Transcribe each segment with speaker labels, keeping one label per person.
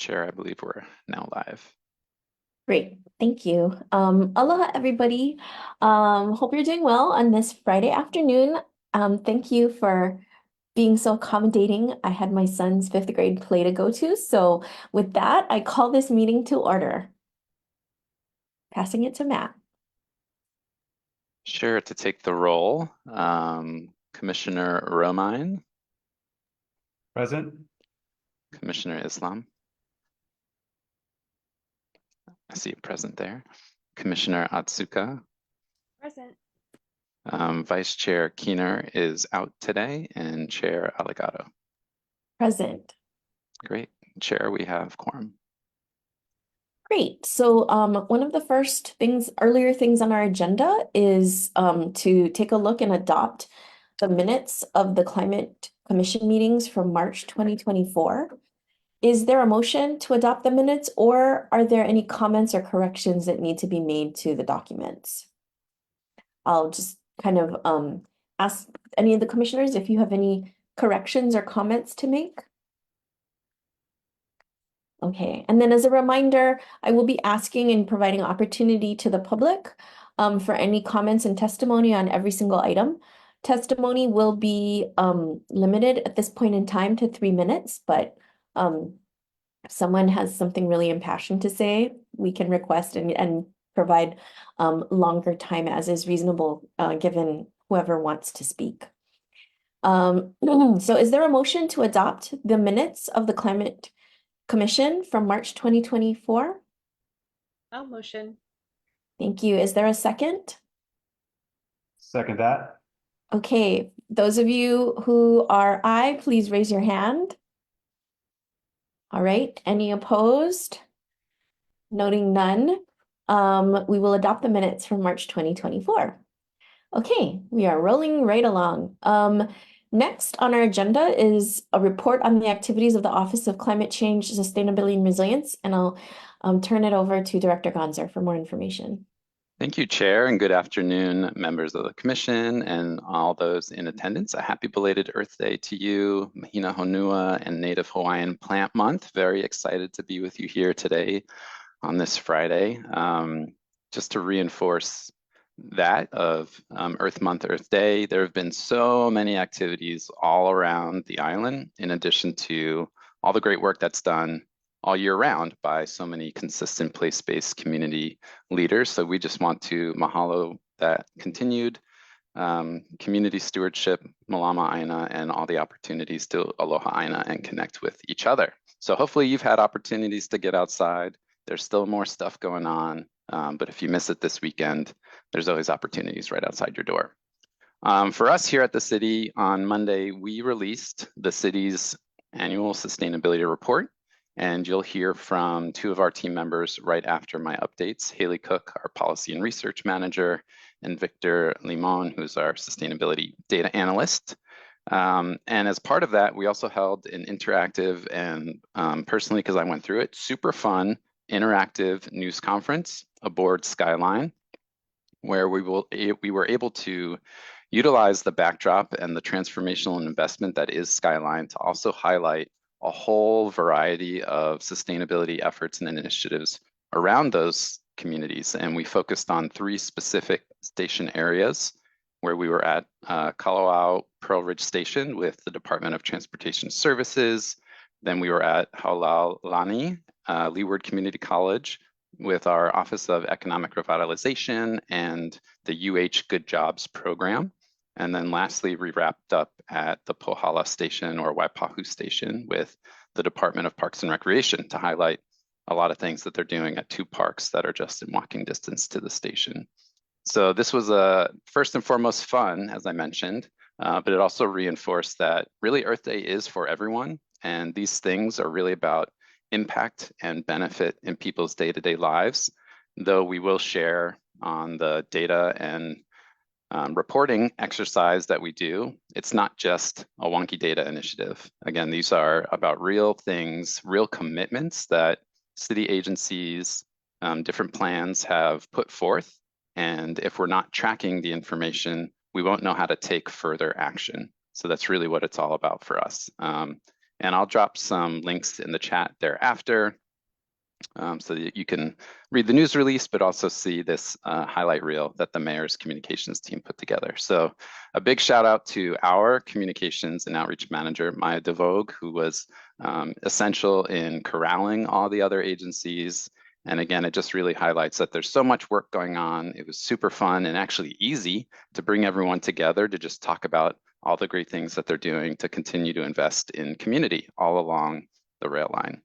Speaker 1: Chair, I believe we're now live.
Speaker 2: Great, thank you. Aloha, everybody. Hope you're doing well on this Friday afternoon. Thank you for being so accommodating. I had my son's fifth grade play to go to, so with that, I call this meeting to order. Passing it to Matt.
Speaker 1: Sure, to take the roll, Commissioner Romine,
Speaker 3: Present.
Speaker 1: Commissioner Islam, I see you present there. Commissioner Atsuka,
Speaker 4: Present.
Speaker 1: Vice Chair Keener is out today, and Chair Aligato.
Speaker 2: Present.
Speaker 1: Great. Chair, we have quorum.
Speaker 2: Great. So one of the first things, earlier things on our agenda is to take a look and adopt the minutes of the Climate Commission meetings from March 2024. Is there a motion to adopt the minutes, or are there any comments or corrections that need to be made to the documents? I'll just kind of ask any of the commissioners if you have any corrections or comments to make. Okay, and then as a reminder, I will be asking and providing opportunity to the public for any comments and testimony on every single item. Testimony will be limited at this point in time to 3 minutes, but if someone has something really impassioned to say, we can request and provide longer time as is reasonable given whoever wants to speak. So is there a motion to adopt the minutes of the Climate Commission from March 2024?
Speaker 4: I'll motion.
Speaker 2: Thank you. Is there a second?
Speaker 3: Second that.
Speaker 2: Okay, those of you who are aye, please raise your hand. All right, any opposed? Noting none, we will adopt the minutes from March 2024. Okay, we are rolling right along. Next on our agenda is a report on the activities of the Office of Climate Change, Sustainability and Resilience, and I'll turn it over to Director Gonzer for more information.
Speaker 1: Thank you, Chair, and good afternoon, members of the Commission and all those in attendance. A happy belated Earth Day to you, Mahina Honua and Native Hawaiian Plant Month. Very excited to be with you here today on this Friday. Just to reinforce that of Earth Month, Earth Day, there have been so many activities all around the island, in addition to all the great work that's done all year round by so many consistent place-based community leaders. So we just want to mahalo that continued community stewardship, Malama Aina, and all the opportunities to aloha Aina and connect with each other. So hopefully you've had opportunities to get outside. There's still more stuff going on, but if you miss it this weekend, there's always opportunities right outside your door. For us here at the city on Monday, we released the city's annual sustainability report, and you'll hear from two of our team members right after my updates, Haley Cook, our policy and research manager, and Victor Limon, who's our sustainability data analyst. And as part of that, we also held an interactive and personally, because I went through it, super fun interactive news conference aboard Skyline, where we were able to utilize the backdrop and the transformational investment that is Skyline to also highlight a whole variety of sustainability efforts and initiatives around those communities. And we focused on 3 specific station areas where we were at Kalawao Pearl Ridge Station with the Department of Transportation Services. Then we were at Haulalani, Leeward Community College with our Office of Economic Revitalization and the UH Good Jobs program. And then lastly, we wrapped up at the Pohala Station or Waipahu Station with the Department of Parks and Recreation to highlight a lot of things that they're doing at 2 parks that are just in walking distance to the station. So this was first and foremost fun, as I mentioned, but it also reinforced that really Earth Day is for everyone. And these things are really about impact and benefit in people's day-to-day lives, though we will share on the data and reporting exercise that we do. It's not just a wonky data initiative. Again, these are about real things, real commitments that city agencies, different plans have put forth. And if we're not tracking the information, we won't know how to take further action. So that's really what it's all about for us. And I'll drop some links in the chat thereafter so that you can read the news release, but also see this highlight reel that the mayor's communications team put together. So a big shout out to our communications and outreach manager, Maya DeVogue, who was essential in corralling all the other agencies. And again, it just really highlights that there's so much work going on. It was super fun and actually easy to bring everyone together to just talk about all the great things that they're doing to continue to invest in community all along the rail line.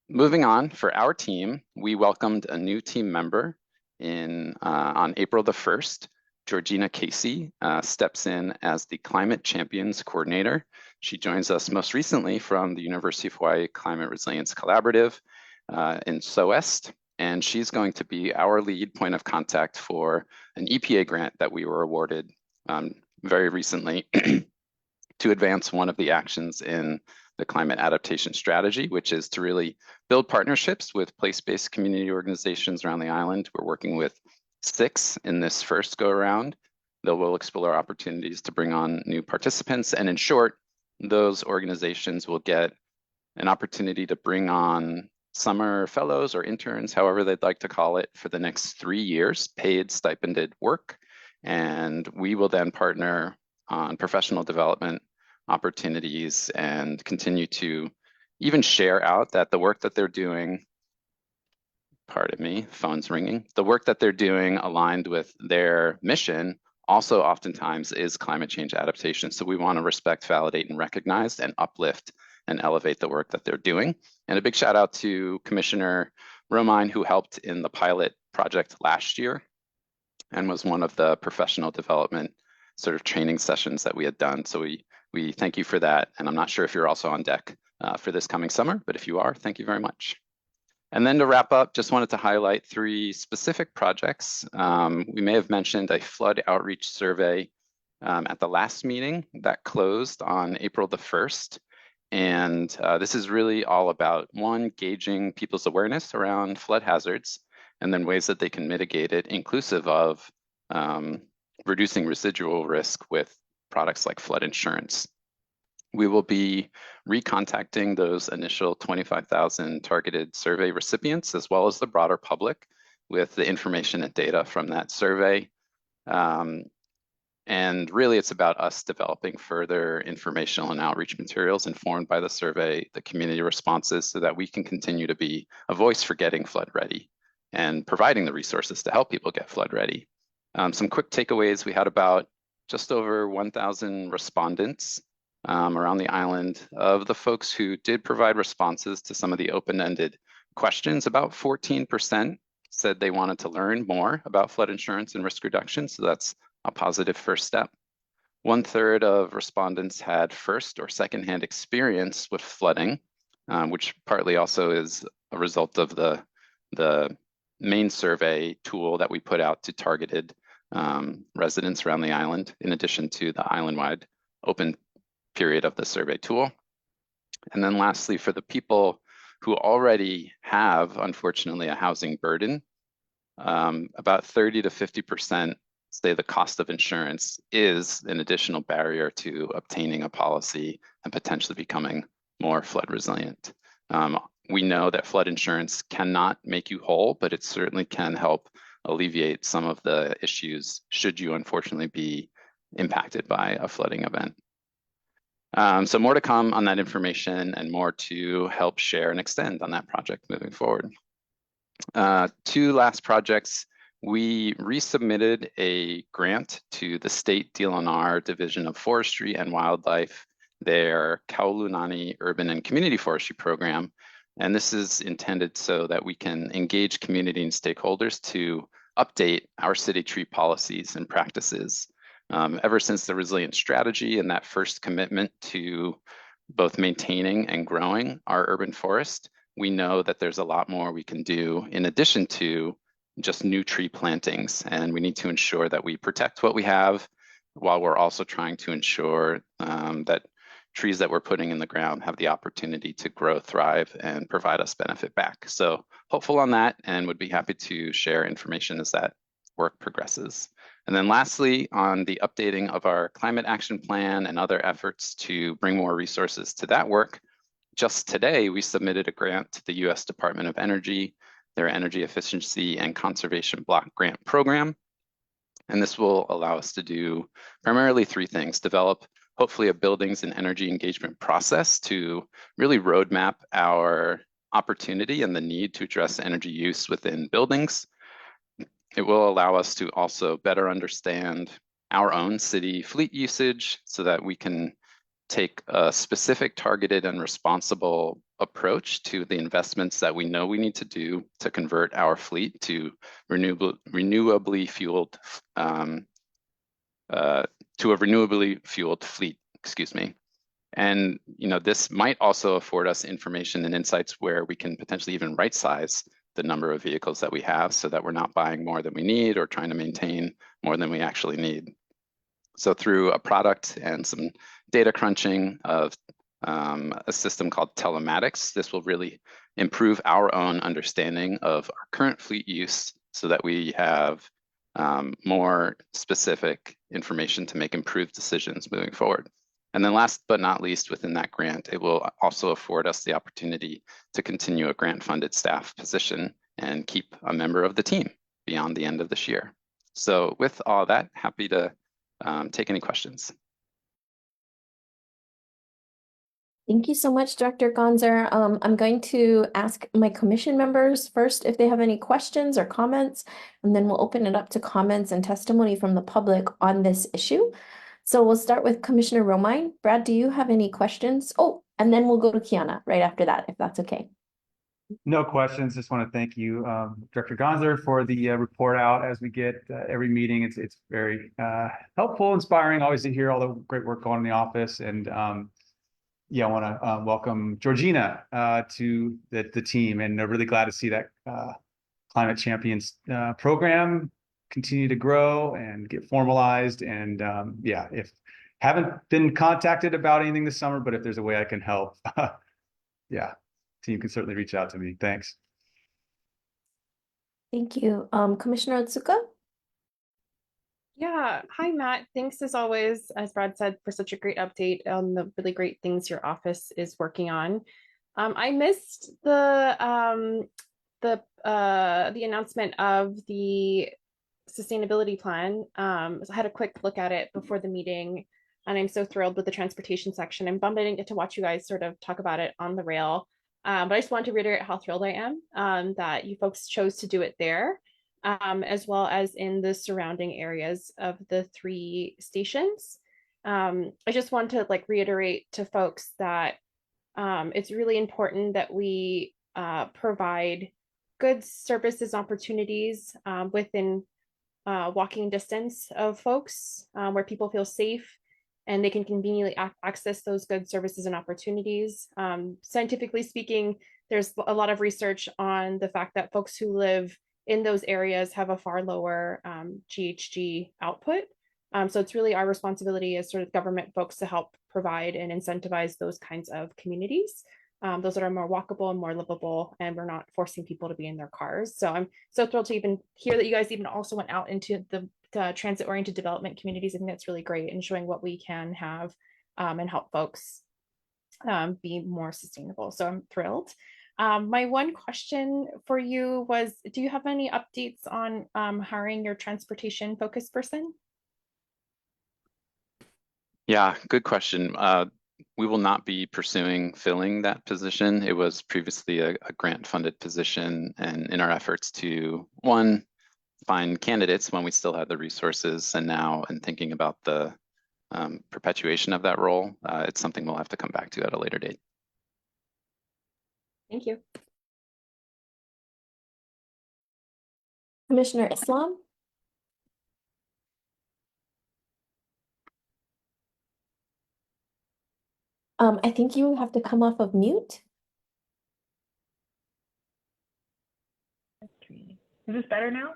Speaker 1: Moving on, for our team, we welcomed a new team member on April the 1st. Georgina Casey steps in as the Climate Champions Coordinator. She joins us most recently from the University of Hawaii Climate Resilience Collaborative in SOEST, and she's going to be our lead point of contact for an EPA grant that we were awarded very recently to advance one of the actions in the climate adaptation strategy, which is to really build partnerships with place-based community organizations around the island. We're working with 6 in this first go around, though we'll explore opportunities to bring on new participants. And in short, those organizations will get an opportunity to bring on summer fellows or interns, however they'd like to call it, for the next 3 years, paid stipended work. And we will then partner on professional development opportunities and continue to even share out that the work that they're doing, pardon me, phone's ringing, the work that they're doing aligned with their mission also oftentimes is climate change adaptation. So we want to respect, validate, and recognize and uplift and elevate the work that they're doing. And a big shout out to Commissioner Romine, who helped in the pilot project last year and was one of the professional development sort of training sessions that we had done. So we thank you for that. And I'm not sure if you're also on deck for this coming summer, but if you are, thank you very much. And then to wrap up, just wanted to highlight 3 specific projects. We may have mentioned a flood outreach survey at the last meeting that closed on April the 1st. And this is really all about, 1, gauging people's awareness around flood hazards, and then ways that they can mitigate it, inclusive of reducing residual risk with products like flood insurance. We will be recontacting those initial 25,000 targeted survey recipients, as well as the broader public, with the information and data from that survey. And really, it's about us developing further informational and outreach materials informed by the survey, the community responses, so that we can continue to be a voice for getting flood ready and providing the resources to help people get flood ready. Some quick takeaways: we had about just over 1,000 respondents around the island. Of the folks who did provide responses to some of the open-ended questions, about 14% said they wanted to learn more about flood insurance and risk reduction. So that's a positive first step. 1/3 of respondents had first or secondhand experience with flooding, which partly also is a result of the main survey tool that we put out to targeted residents around the island, in addition to the island-wide open period of the survey tool. And then lastly, for the people who already have, unfortunately, a housing burden, about 30 to 50% say the cost of insurance is an additional barrier to obtaining a policy and potentially becoming more flood resilient. We know that flood insurance cannot make you whole, but it certainly can help alleviate some of the issues should you unfortunately be impacted by a flooding event. So more to come on that information and more to help share and extend on that project moving forward. 2 last projects. We resubmitted a grant to the State DLNR Division of Forestry and Wildlife, their Kaulunani Urban and Community Forestry Program. And this is intended so that we can engage community and stakeholders to update our city tree policies and practices. Ever since the resilient strategy and that first commitment to both maintaining and growing our urban forest, we know that there's a lot more we can do in addition to just new tree plantings. And we need to ensure that we protect what we have while we're also trying to ensure that trees that we're putting in the ground have the opportunity to grow, thrive, and provide us benefit back. So hopeful on that, and would be happy to share information as that work progresses. And then lastly, on the updating of our climate action plan and other efforts to bring more resources to that work, just today, we submitted a grant to the US Department of Energy, their Energy Efficiency and Conservation Block Grant Program. And this will allow us to do primarily three things: develop, hopefully, a buildings and energy engagement process to really roadmap our opportunity and the need to address energy use within buildings. It will allow us to also better understand our own city fleet usage so that we can take a specific, targeted, and responsible approach to the investments that we know we need to do to convert our fleet to renewably fueled fleet, excuse me. And this might also afford us information and insights where we can potentially even right size the number of vehicles that we have so that we're not buying more than we need or trying to maintain more than we actually need. So through a product and some data crunching of a system called telematics, this will really improve our own understanding of our current fleet use so that we have more specific information to make improved decisions moving forward. And then last but not least, within that grant, it will also afford us the opportunity to continue a grant-funded staff position and keep a member of the team beyond the end of this year. So with all that, happy to take any questions.
Speaker 2: Thank you so much, Director Gonzer. I'm going to ask my commission members first if they have any questions or comments, and then we'll open it up to comments and testimony from the public on this issue. So we'll start with Commissioner Romine. Brad, do you have any questions? Oh, and then we'll go to Kiana right after that, if that's okay.
Speaker 3: No questions. Just want to thank you, Director Gonzer, for the report out as we get every meeting. It's very helpful, inspiring, always to hear all the great work going in the office. And yeah, I want to welcome Georgina to the team, and really glad to see that Climate Champions program continue to grow and get formalized. And yeah, if haven't been contacted about anything this summer, but if there's a way I can help, yeah, team can certainly reach out to me. Thanks.
Speaker 2: Thank you. Commissioner Otsuka?
Speaker 4: Yeah. Hi, Matt. Thanks as always, as Brad said, for such a great update on the really great things your office is working on. I missed the announcement of the sustainability plan. So I had a quick look at it before the meeting, and I'm so thrilled with the transportation section. I'm bummed I didn't get to watch you guys sort of talk about it on the rail. But I just wanted to reiterate how thrilled I am that you folks chose to do it there, as well as in the surrounding areas of the 3 stations. I just want to reiterate to folks that it's really important that we provide good services opportunities within walking distance of folks, where people feel safe and they can conveniently access those good services and opportunities. Scientifically speaking, there's a lot of research on the fact that folks who live in those areas have a far lower GHG output. So it's really our responsibility as sort of government folks to help provide and incentivize those kinds of communities, those that are more walkable and more livable, and we're not forcing people to be in their cars. So I'm so thrilled to even hear that you guys even also went out into the transit-oriented development communities. I think that's really great and showing what we can have and help folks be more sustainable. So I'm thrilled. My one question for you was, do you have any updates on hiring your transportation focused person?
Speaker 1: Yeah, good question. We will not be pursuing filling that position. It was previously a grant-funded position, and in our efforts to, one, find candidates when we still had the resources, and now in thinking about the perpetuation of that role, it's something we'll have to come back to at a later date.
Speaker 4: Thank you.
Speaker 2: Commissioner Islam? I think you have to come off of mute.
Speaker 5: Is this better now?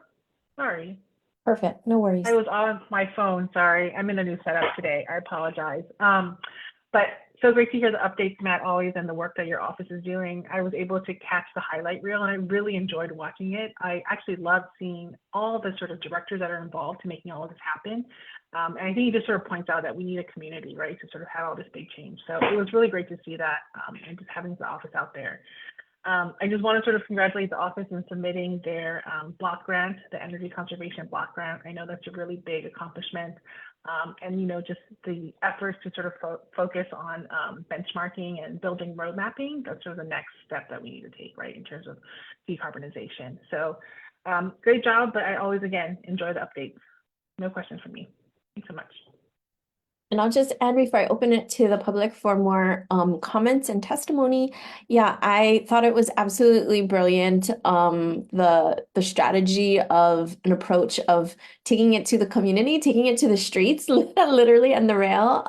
Speaker 5: Sorry.
Speaker 2: Perfect, no worries.
Speaker 5: I was on my phone, sorry. I'm in a new setup today. I apologize. But so great to hear the updates, Matt, always, and the work that your office is doing. I was able to catch the highlight reel and I really enjoyed watching it. I actually loved seeing all the sort of directors that are involved to making all of this happen. And I think it just sort of points out that we need a community, right, to sort of have all this big change. So it was really great to see that and just having the office out there. I just want to sort of congratulate the office in submitting their block grant, the energy conservation block grant. I know that's a really big accomplishment. And, you know, just the efforts to sort of focus on benchmarking and building road mapping, that's sort of the next step that we need to take, right, in terms of decarbonization. So great job, but I always, again, enjoy the updates. No questions from me. Thanks so much.
Speaker 2: And I'll just add before I open it to the public for more comments and testimony. Yeah, I thought it was absolutely brilliant. The strategy of an approach of taking it to the community, taking it to the streets, literally, and the rail.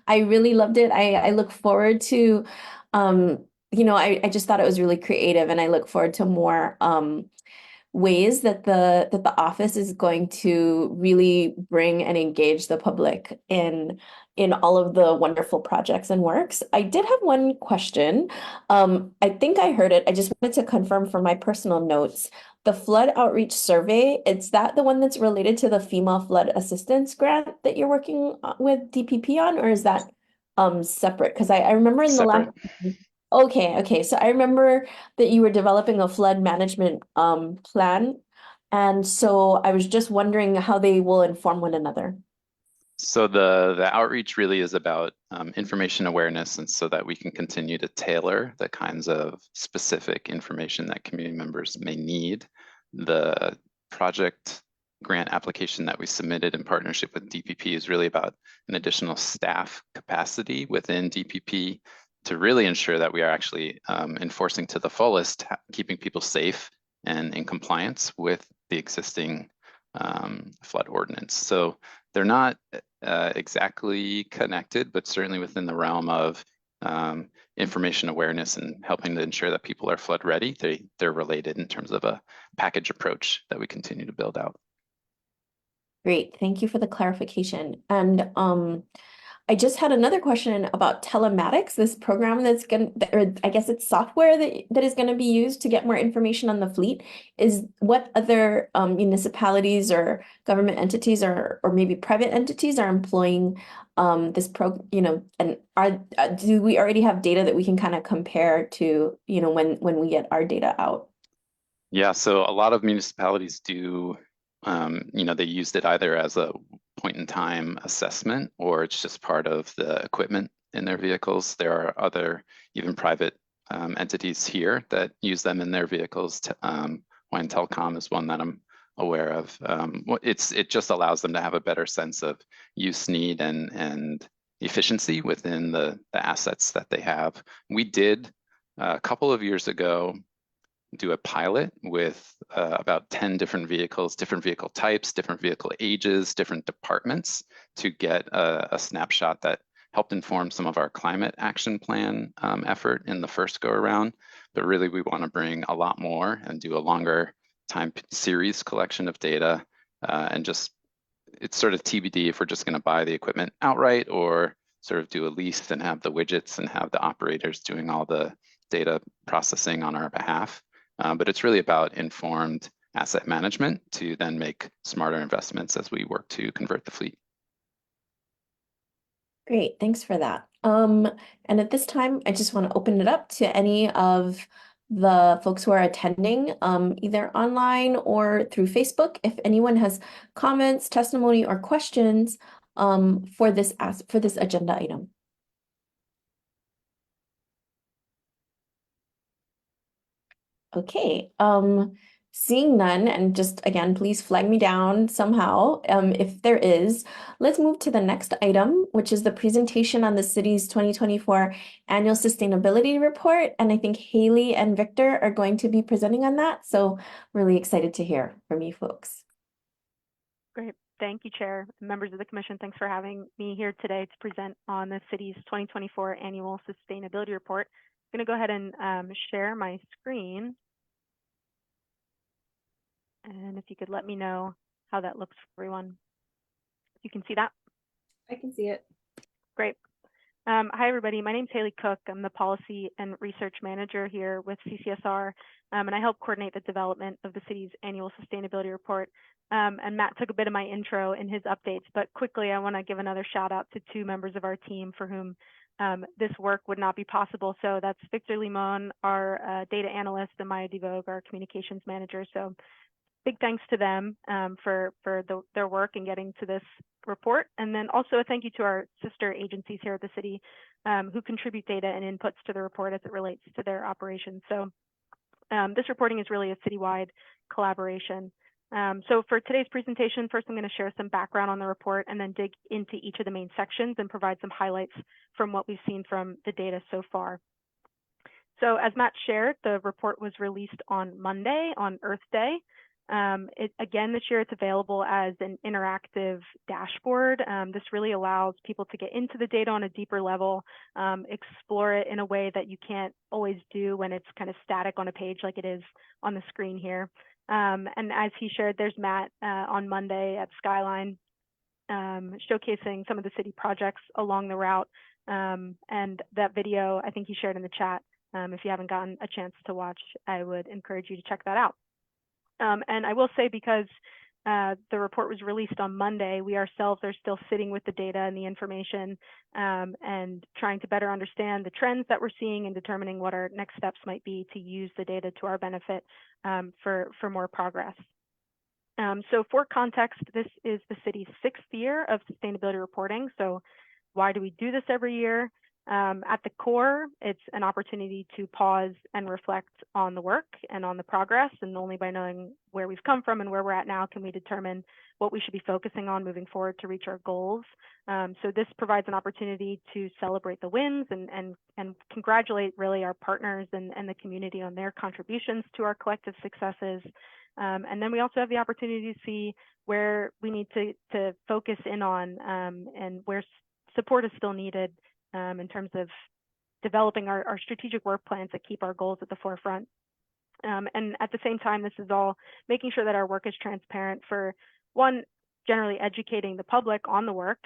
Speaker 2: I really loved it. I look forward to, you know, I just thought it was really creative, and I look forward to more ways that the office is going to really bring and engage the public in all of the wonderful projects and works. I did have one question. I think I heard it. I just wanted to confirm for my personal notes. The flood outreach survey, is that the one that's related to the FEMA flood assistance grant that you're working with DPP on, or is that separate? Because I remember in the last.
Speaker 1: Separate.
Speaker 2: Okay. So I remember that you were developing a flood management plan. And so I was just wondering how they will inform one another.
Speaker 1: So the outreach really is about information awareness, and so that we can continue to tailor the kinds of specific information that community members may need. The project grant application that we submitted in partnership with DPP is really about an additional staff capacity within DPP to really ensure that we are actually enforcing to the fullest, keeping people safe and in compliance with the existing flood ordinance. So they're not exactly connected, but certainly within the realm of information awareness and helping to ensure that people are flood ready. They're related in terms of a package approach that we continue to build out.
Speaker 2: Great, thank you for the clarification. And I just had another question about telematics, this program that's going to, or I guess it's software that is going to be used to get more information on the fleet. Is what other municipalities or government entities or maybe private entities are employing this you know, and do we already have data that we can kind of compare to, you know, when we get our data out?
Speaker 1: Yeah, so a lot of municipalities do, you know, they used it either as a point in time assessment, or it's just part of the equipment in their vehicles. There are other, even private entities here that use them in their vehicles. Hawaiian Telecom is one that I'm aware of. It just allows them to have a better sense of use, need, and efficiency within the assets that they have. We did a couple of years ago do a pilot with about 10 different vehicles, different vehicle types, different vehicle ages, different departments, to get a snapshot that helped inform some of our climate action plan effort in the first go around. But really we want to bring a lot more and do a longer time series collection of data, and just, it's sort of TBD if we're just going to buy the equipment outright or sort of do a lease and have the widgets and have the operators doing all the data processing on our behalf. But it's really about informed asset management to then make smarter investments as we work to convert the fleet.
Speaker 2: Great, thanks for that. And at this time, I just want to open it up to any of the folks who are attending, either online or through Facebook. If anyone has comments, testimony, or questions for this agenda item. Okay, seeing none, and just again, please flag me down somehow if there is. Let's move to the next item, which is the presentation on the city's 2024 annual sustainability report. And I think Haley and Victor are going to be presenting on that. So really excited to hear from you folks.
Speaker 6: Great. Thank you, Chair. Members of the Commission, thanks for having me here today to present on the city's 2024 annual sustainability report. I'm going to go ahead and share my screen. And if you could let me know how that looks for everyone. You can see that?
Speaker 4: I can see it.
Speaker 6: Great. Hi, everybody. My name's Haley Cook. I'm the Policy and Research Manager here with CCSR, and I help coordinate the development of the city's annual sustainability report. And Matt took a bit of my intro in his updates, but quickly, I want to give another shout out to two members of our team for whom this work would not be possible. So that's Victor Limon, our data analyst, and Maya DeVogue, our communications manager. So big thanks to them for their work in getting to this report. And then also a thank you to our sister agencies here at the city who contribute data and inputs to the report as it relates to their operations. So this reporting is really a citywide collaboration. So for today's presentation, first I'm going to share some background on the report and then dig into each of the main sections and provide some highlights from what we've seen from the data so far. So as Matt shared, the report was released on Monday, on Earth Day. Again, this year it's available as an interactive dashboard. This really allows people to get into the data on a deeper level, explore it in a way that you can't always do when it's kind of static on a page like it is on the screen here. And as he shared, there's Matt on Monday at Skyline showcasing some of the city projects along the route. And that video, I think he shared in the chat. If you haven't gotten a chance to watch, I would encourage you to check that out. And I will say, because the report was released on Monday, we ourselves are still sitting with the data and the information and trying to better understand the trends that we're seeing and determining what our next steps might be to use the data to our benefit for more progress. So for context, this is the city's 6th year of sustainability reporting. So why do we do this every year? At the core, it's an opportunity to pause and reflect on the work and on the progress, and only by knowing where we've come from and where we're at now can we determine what we should be focusing on moving forward to reach our goals. So this provides an opportunity to celebrate the wins and congratulate really our partners and the community on their contributions to our collective successes. And then we also have the opportunity to see where we need to focus in on and where support is still needed in terms of developing our strategic work plans that keep our goals at the forefront. And at the same time, this is all making sure that our work is transparent for, one, generally educating the public on the work,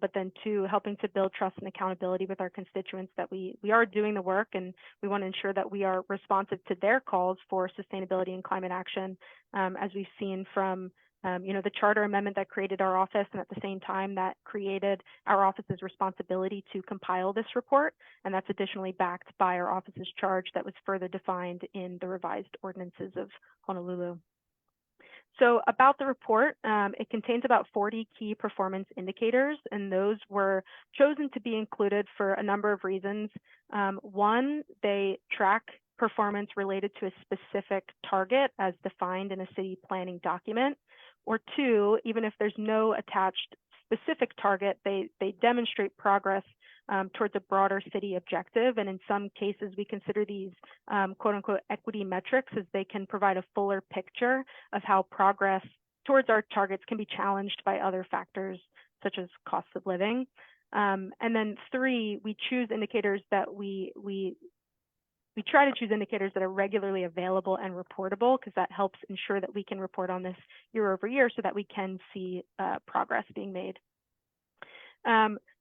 Speaker 6: but then two, helping to build trust and accountability with our constituents that we are doing the work, and we want to ensure that we are responsive to their calls for sustainability and climate action, as we've seen from the charter amendment that created our office, and at the same time that created our office's responsibility to compile this report. And that's additionally backed by our office's charge that was further defined in the revised ordinances of Honolulu. So about the report, it contains about 40 key performance indicators, and those were chosen to be included for a number of reasons. One, they track performance related to a specific target as defined in a city planning document. Or two, even if there's no attached specific target, they demonstrate progress towards a broader city objective. And in some cases, we consider these quote unquote equity metrics, as they can provide a fuller picture of how progress towards our targets can be challenged by other factors, such as cost of living. And then three, we choose indicators that we try to choose indicators that are regularly available and reportable, because that helps ensure that we can report on this year over year so that we can see progress being made.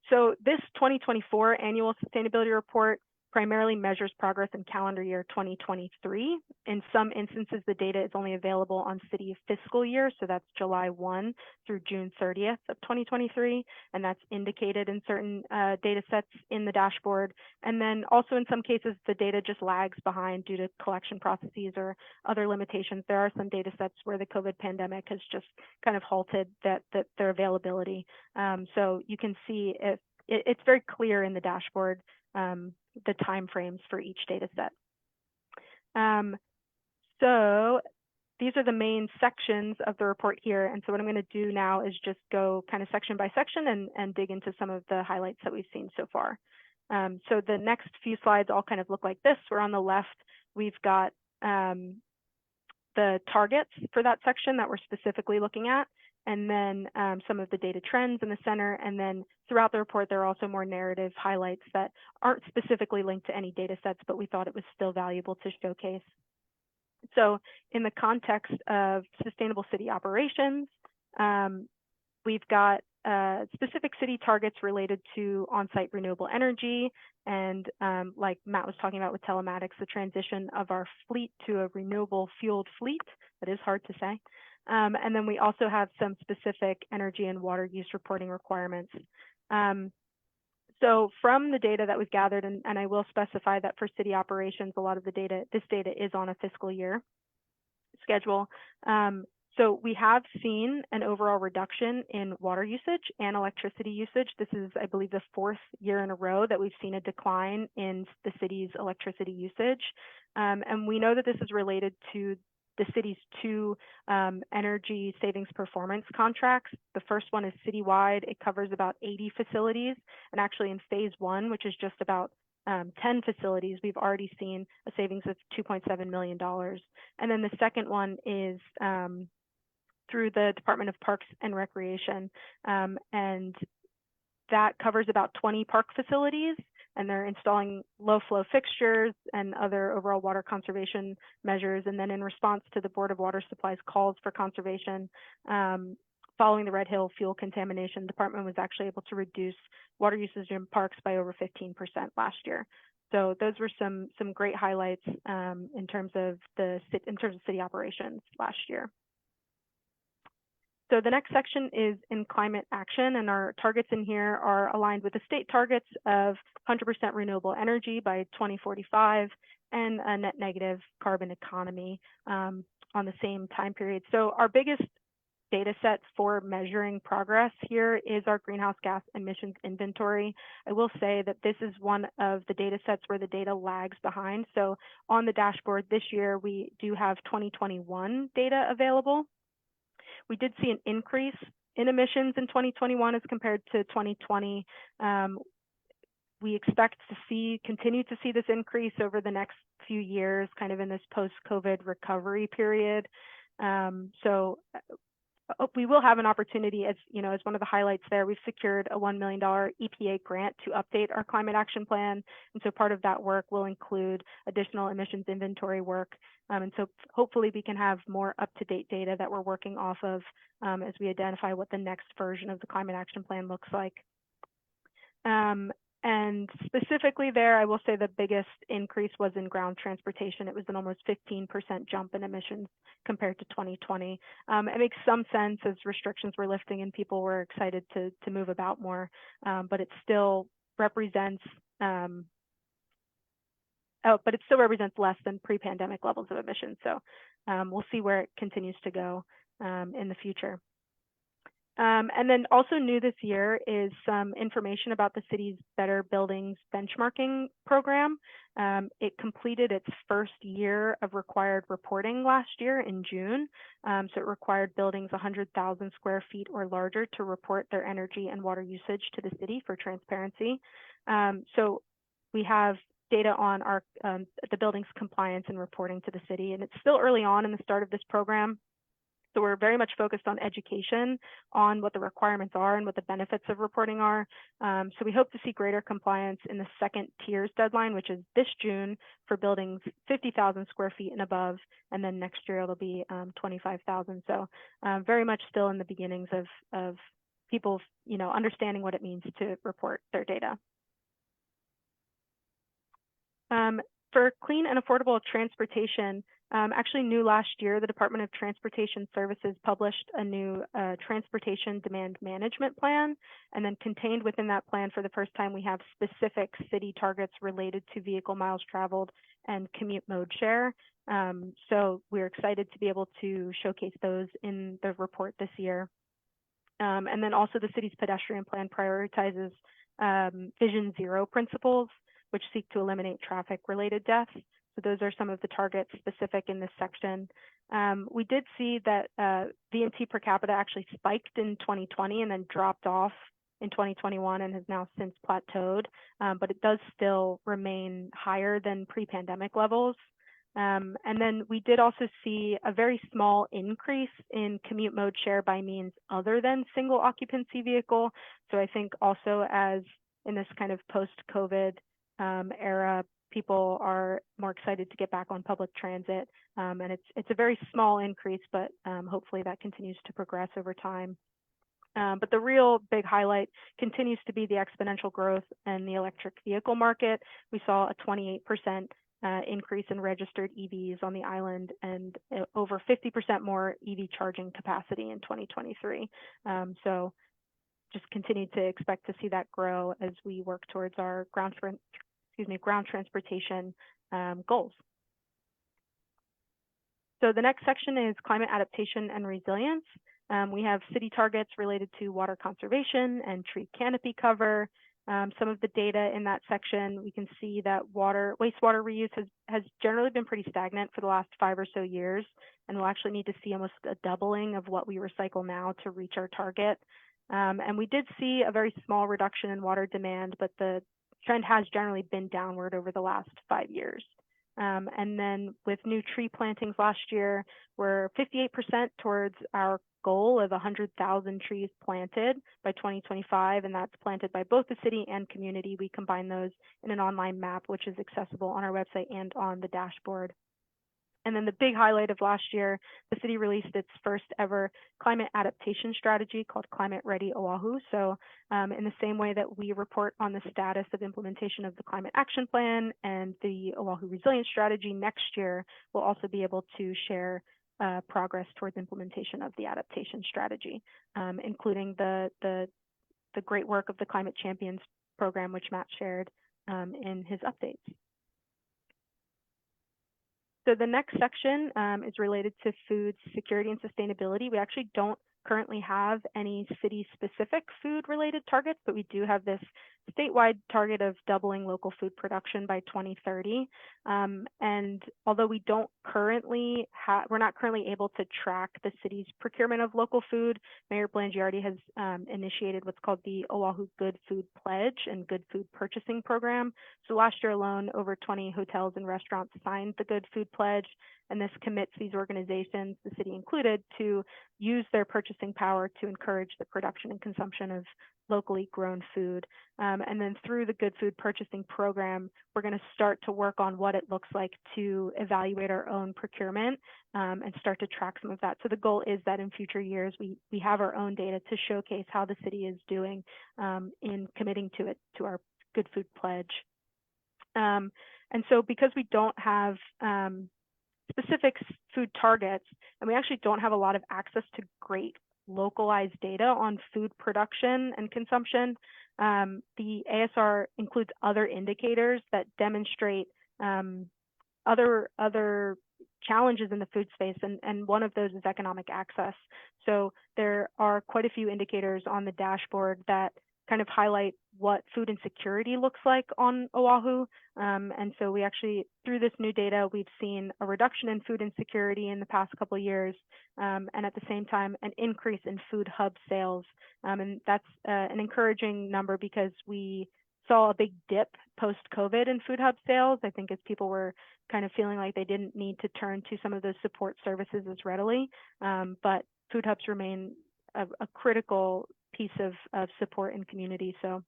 Speaker 6: So this 2024 annual sustainability report primarily measures progress in calendar year 2023. In some instances, the data is only available on city fiscal year, so that's July 1 through June 30th of 2023, and that's indicated in certain data sets in the dashboard. And then also in some cases, the data just lags behind due to collection processes or other limitations. There are some data sets where the COVID pandemic has just kind of halted their availability. So you can see it's very clear in the dashboard the timeframes for each data set. So these are the main sections of the report here. And so what I'm going to do now is just go kind of section by section and dig into some of the highlights that we've seen so far. So the next few slides all kind of look like this. Where on the left, we've got the targets for that section that we're specifically looking at, and then some of the data trends in the center. And then throughout the report, there are also more narrative highlights that aren't specifically linked to any data sets, but we thought it was still valuable to showcase. So in the context of sustainable city operations, we've got specific city targets related to on-site renewable energy. And like Matt was talking about with telematics, the transition of our fleet to a renewable fueled fleet. That is hard to say. And then we also have some specific energy and water use reporting requirements. So from the data that was gathered, and I will specify that for city operations, a lot of the data, this data is on a fiscal year schedule. So we have seen an overall reduction in water usage and electricity usage. This is, I believe, the 4th year in a row that we've seen a decline in the city's electricity usage. And we know that this is related to the city's 2 energy savings performance contracts. The first one is citywide. It covers about 80 facilities. And actually in phase 1, which is just about 10 facilities, we've already seen a savings of $2.7 million. And then the second one is through the Department of Parks and Recreation. And that covers about 20 park facilities, and they're installing low flow fixtures and other overall water conservation measures. And then in response to the Board of Water Supply's calls for conservation, following the Red Hill fuel contamination, the department was actually able to reduce water usage in parks by over 15% last year. So those were some great highlights in terms of city operations last year. So the next section is in climate action, and our targets in here are aligned with the state targets of 100% renewable energy by 2045 and a net negative carbon economy on the same time period. So our biggest data set for measuring progress here is our greenhouse gas emissions inventory. I will say that this is one of the data sets where the data lags behind. So on the dashboard this year, we do have 2021 data available. We did see an increase in emissions in 2021 as compared to 2020. We expect to continue to see this increase over the next few years, kind of in this post-COVID recovery period. So we will have an opportunity, as you know, as one of the highlights there, we've secured a $1 million EPA grant to update our climate action plan. And so part of that work will include additional emissions inventory work. And so hopefully we can have more up-to-date data that we're working off of as we identify what the next version of the climate action plan looks like. And specifically there, I will say the biggest increase was in ground transportation. It was an almost 15% jump in emissions compared to 2020. It makes some sense as restrictions were lifting and people were excited to move about more, but it still represents less than pre-pandemic levels of emissions. So we'll see where it continues to go in the future. And then also new this year is some information about the city's Better Buildings benchmarking program. It completed its first year of required reporting last year in June. So it required buildings 100,000 square feet or larger to report their energy and water usage to the city for transparency. So we have data on our the building's compliance and reporting to the city, and it's still early on in the start of this program. So we're very much focused on education on what the requirements are and what the benefits of reporting are. So we hope to see greater compliance in the second tiers deadline, which is this June for buildings 50,000 square feet and above, and then next year it'll be 25,000. So very much still in the beginnings of people, you know, understanding what it means to report their data. For clean and affordable transportation, actually new last year, the Department of Transportation Services published a new transportation demand management plan, and then contained within that plan for the first time, we have specific city targets related to vehicle miles traveled and commute mode share. So we're excited to be able to showcase those in the report this year. And then also the city's pedestrian plan prioritizes Vision Zero principles, which seek to eliminate traffic-related deaths. So those are some of the targets specific in this section. We did see that VMT per capita actually spiked in 2020 and then dropped off in 2021 and has now since plateaued, but it does still remain higher than pre-pandemic levels. And then we did also see a very small increase in commute mode share by means other than single occupancy vehicle. So I think also as in this kind of post-COVID era, people are more excited to get back on public transit, and it's a very small increase, but hopefully that continues to progress over time. But the real big highlight continues to be the exponential growth in the electric vehicle market. We saw a 28% increase in registered EVs on the island and over 50% more EV charging capacity in 2023. So just continue to expect to see that grow as we work towards our ground transportation goals. So the next section is climate adaptation and resilience. We have city targets related to water conservation and tree canopy cover. Some of the data in that section, we can see that wastewater reuse has generally been pretty stagnant for the last 5 or so years, and we'll actually need to see almost a doubling of what we recycle now to reach our target. And we did see a very small reduction in water demand, but the trend has generally been downward over the last 5 years. And then with new tree plantings last year, we're 58% towards our goal of 100,000 trees planted by 2025, and that's planted by both the city and community. We combine those in an online map, which is accessible on our website and on the dashboard. And then the big highlight of last year, the city released its first ever climate adaptation strategy called Climate Ready Oahu. So in the same way that we report on the status of implementation of the Climate Action Plan and the Oahu Resilience Strategy, next year we'll also be able to share progress towards implementation of the adaptation strategy, including the great work of the Climate Champions program, which Matt shared in his updates. So the next section is related to food security and sustainability. We actually don't currently have any city-specific food-related targets, but we do have this statewide target of doubling local food production by 2030. And although we don't currently we're not currently able to track the city's procurement of local food, Mayor Blangiardi has initiated what's called the Oahu Good Food Pledge and Good Food Purchasing Program. So last year alone, over 20 hotels and restaurants signed the Good Food Pledge, and this commits these organizations, the city included, to use their purchasing power to encourage the production and consumption of locally grown food. And then through the Good Food Purchasing Program, we're going to start to work on what it looks like to evaluate our own procurement and start to track some of that. So the goal is that in future years, we have our own data to showcase how the city is doing in committing to it, to our Good Food Pledge. And so because we don't have specific food targets, and we actually don't have a lot of access to great localized data on food production and consumption, the ASR includes other indicators that demonstrate other challenges in the food space, and one of those is economic access. So there are quite a few indicators on the dashboard that kind of highlight what food insecurity looks like on Oahu. And so we actually, through this new data, we've seen a reduction in food insecurity in the past couple of years, and at the same time, an increase in food hub sales. And that's an encouraging number because we saw a big dip post-COVID in food hub sales. I think as people were kind of feeling like they didn't need to turn to some of those support services as readily, but food hubs remain a critical piece of support in community. So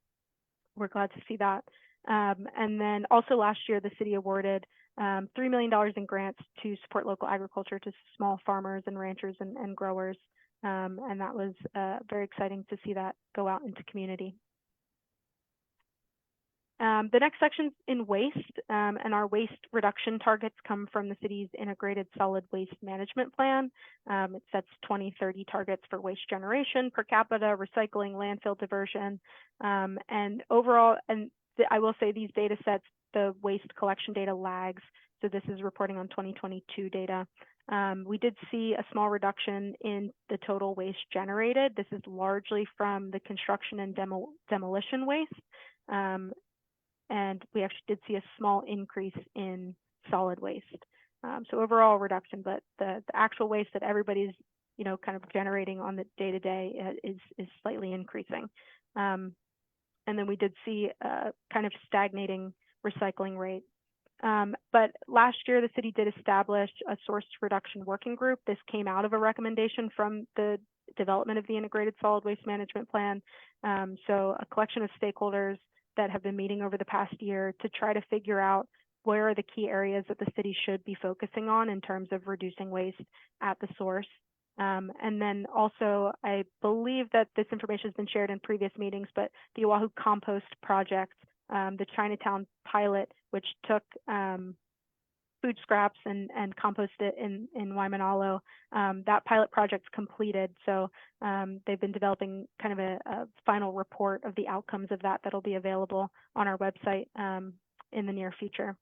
Speaker 6: we're glad to see that. And then also last year, the city awarded $3 million in grants to support local agriculture to small farmers and ranchers and growers. And that was very exciting to see that go out into community. The next section's in waste, and our waste reduction targets come from the city's integrated solid waste management plan. It sets 2030 targets for waste generation, per capita, recycling, landfill diversion, and overall, and I will say these data sets, the waste collection data lags. So this is reporting on 2022 data. We did see a small reduction in the total waste generated. This is largely from the construction and demolition waste. And we actually did see a small increase in solid waste. So overall reduction, but the actual waste that everybody's, kind of generating on the day-to-day is slightly increasing. And then we did see a kind of stagnating recycling rate. But last year, the city did establish a source reduction working group. This came out of a recommendation from the development of the integrated solid waste management plan. So a collection of stakeholders that have been meeting over the past year to try to figure out where are the key areas that the city should be focusing on in terms of reducing waste at the source. And then also, I believe that this information has been shared in previous meetings, but the Oahu Compost Project, the Chinatown pilot, which took food scraps and compost it in Waimanalo. That pilot project's completed. So they've been developing kind of a final report of the outcomes of that that'll be available on our website in the near future.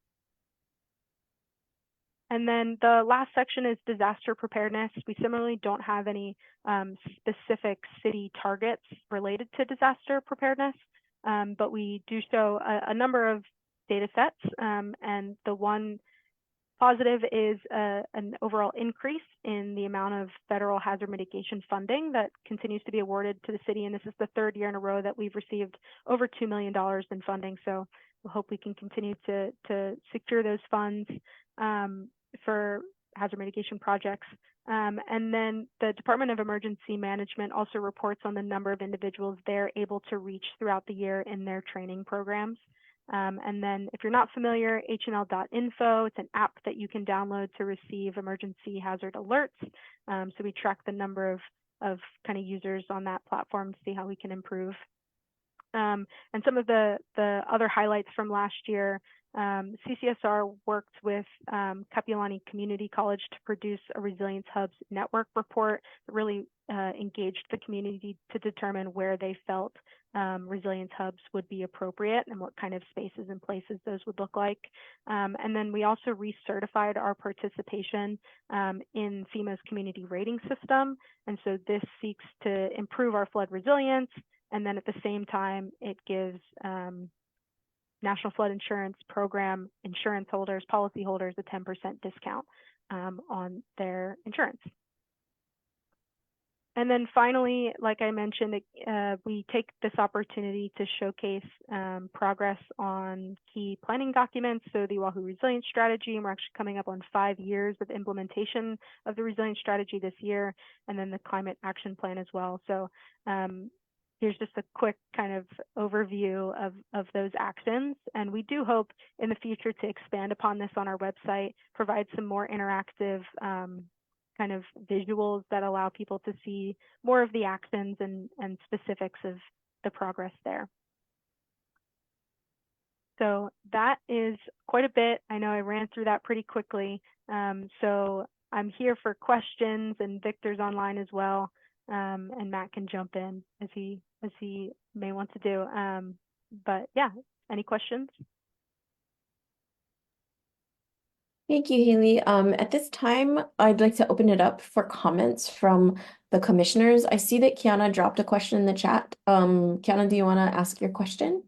Speaker 6: And then the last section is disaster preparedness. We similarly don't have any specific city targets related to disaster preparedness, but we do show a number of data sets, and the one positive is an overall increase in the amount of federal hazard mitigation funding that continues to be awarded to the city. And this is the third year in a row that we've received over $2 million in funding. So we'll hope we can continue to secure those funds for hazard mitigation projects. And then the Department of Emergency Management also reports on the number of individuals they're able to reach throughout the year in their training programs. And then if you're not familiar, hnl.info, it's an app that you can download to receive emergency hazard alerts. So we track the number of kind of users on that platform to see how we can improve. And some of the other highlights from last year, CCSR worked with Kapiolani Community College to produce a Resilience Hubs network report that really engaged the community to determine where they felt resilience hubs would be appropriate and what kind of spaces and places those would look like. And then we also recertified our participation in FEMA's community rating system. And so this seeks to improve our flood resilience. And then at the same time, it gives National Flood Insurance Program insurance holders, policyholders, a 10% discount on their insurance. And then finally, like I mentioned, we take this opportunity to showcase progress on key planning documents. So the Oahu Resilience Strategy, and we're actually coming up on 5 years of implementation of the Resilience Strategy this year, and then the Climate Action Plan as well. So here's just a quick kind of overview of those actions. And we do hope in the future to expand upon this on our website, provide some more interactive kind of visuals that allow people to see more of the actions and specifics of the progress there. So that is quite a bit. I know I ran through that pretty quickly. So I'm here for questions, and Victor's online as well. And Matt can jump in as he may want to do. But yeah, any questions?
Speaker 2: Thank you, Haley. At this time, I'd like to open it up for comments from the commissioners. I see that Kiana dropped a question in the chat. Kiana, do you want to ask your question?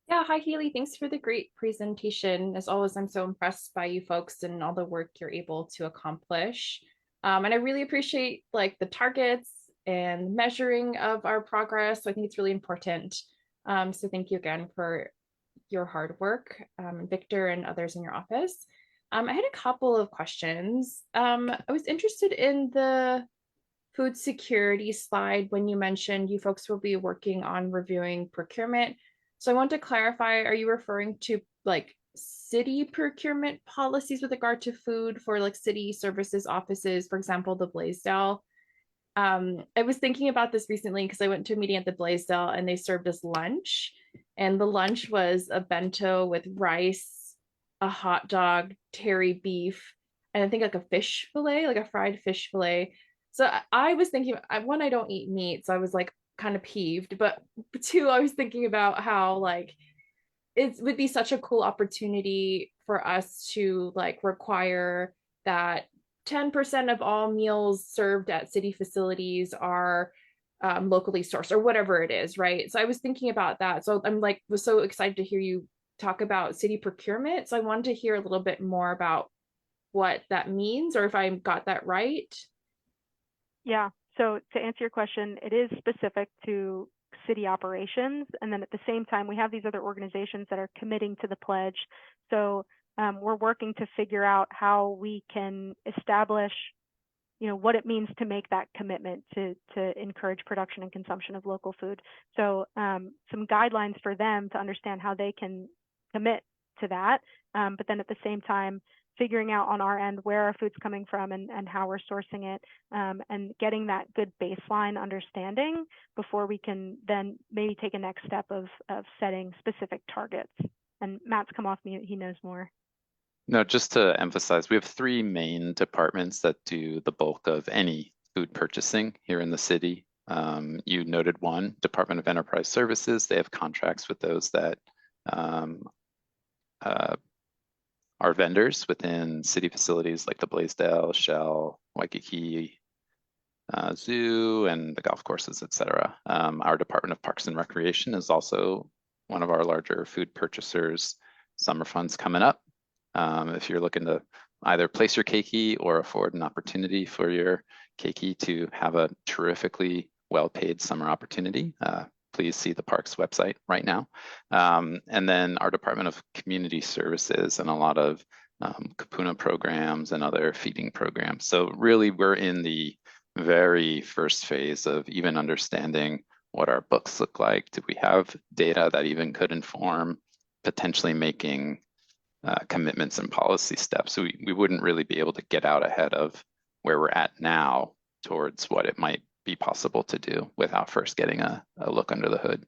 Speaker 4: Yeah, hi Haley, thanks for the great presentation. As always, I'm so impressed by you folks and all the work you're able to accomplish. And I really appreciate like the targets and measuring of our progress. So I think it's really important. So thank you again for your hard work, Victor and others in your office. I had a couple of questions. I was interested in the food security slide when you mentioned you folks will be working on reviewing procurement. So I want to clarify, are you referring to like city procurement policies with regard to food for like city services offices, for example, the Blaisdell? I was thinking about this recently because I went to a meeting at the Blaisdell and they served us lunch. And the lunch was a bento with rice, a hot dog, terry beef, and I think like a fish fillet, like a fried fish fillet. So I was thinking, one, I don't eat meat, so I was like kind of peeved. But two, I was thinking about how like it would be such a cool opportunity for us to like require that 10% of all meals served at city facilities are locally sourced or whatever it is, right? So I was thinking about that. So I'm like, was so excited to hear you talk about city procurement. So I wanted to hear a little bit more about what that means or if I got that right.
Speaker 6: Yeah, so to answer your question, it is specific to city operations. And then at the same time, we have these other organizations that are committing to the pledge. So we're working to figure out how we can establish what it means to make that commitment to encourage production and consumption of local food. So some guidelines for them to understand how they can commit to that. But then at the same time, figuring out on our end where our food's coming from and how we're sourcing it, and getting that good baseline understanding before we can then maybe take a next step of setting specific targets. And Matt's come off mute, he knows more.
Speaker 1: No, just to emphasize, we have 3 main departments that do the bulk of any food purchasing here in the city. You noted one, Department of Enterprise Services. They have contracts with those that are vendors within city facilities like the Blaisdell, Shell, Waikiki Zoo, and the golf courses, et cetera. Our Department of Parks and Recreation is also one of our larger food purchasers. Summer fun's coming up. If you're looking to either place your keiki or afford an opportunity for your keiki to have a terrifically well-paid summer opportunity, please see the parks website right now. And then our Department of Community Services and a lot of kapuna programs and other feeding programs. So really we're in the very first phase of even understanding what our books look like. Do we have data that even could inform potentially making commitments and policy steps? So we wouldn't really be able to get out ahead of where we're at now towards what it might be possible to do without first getting a look under the hood.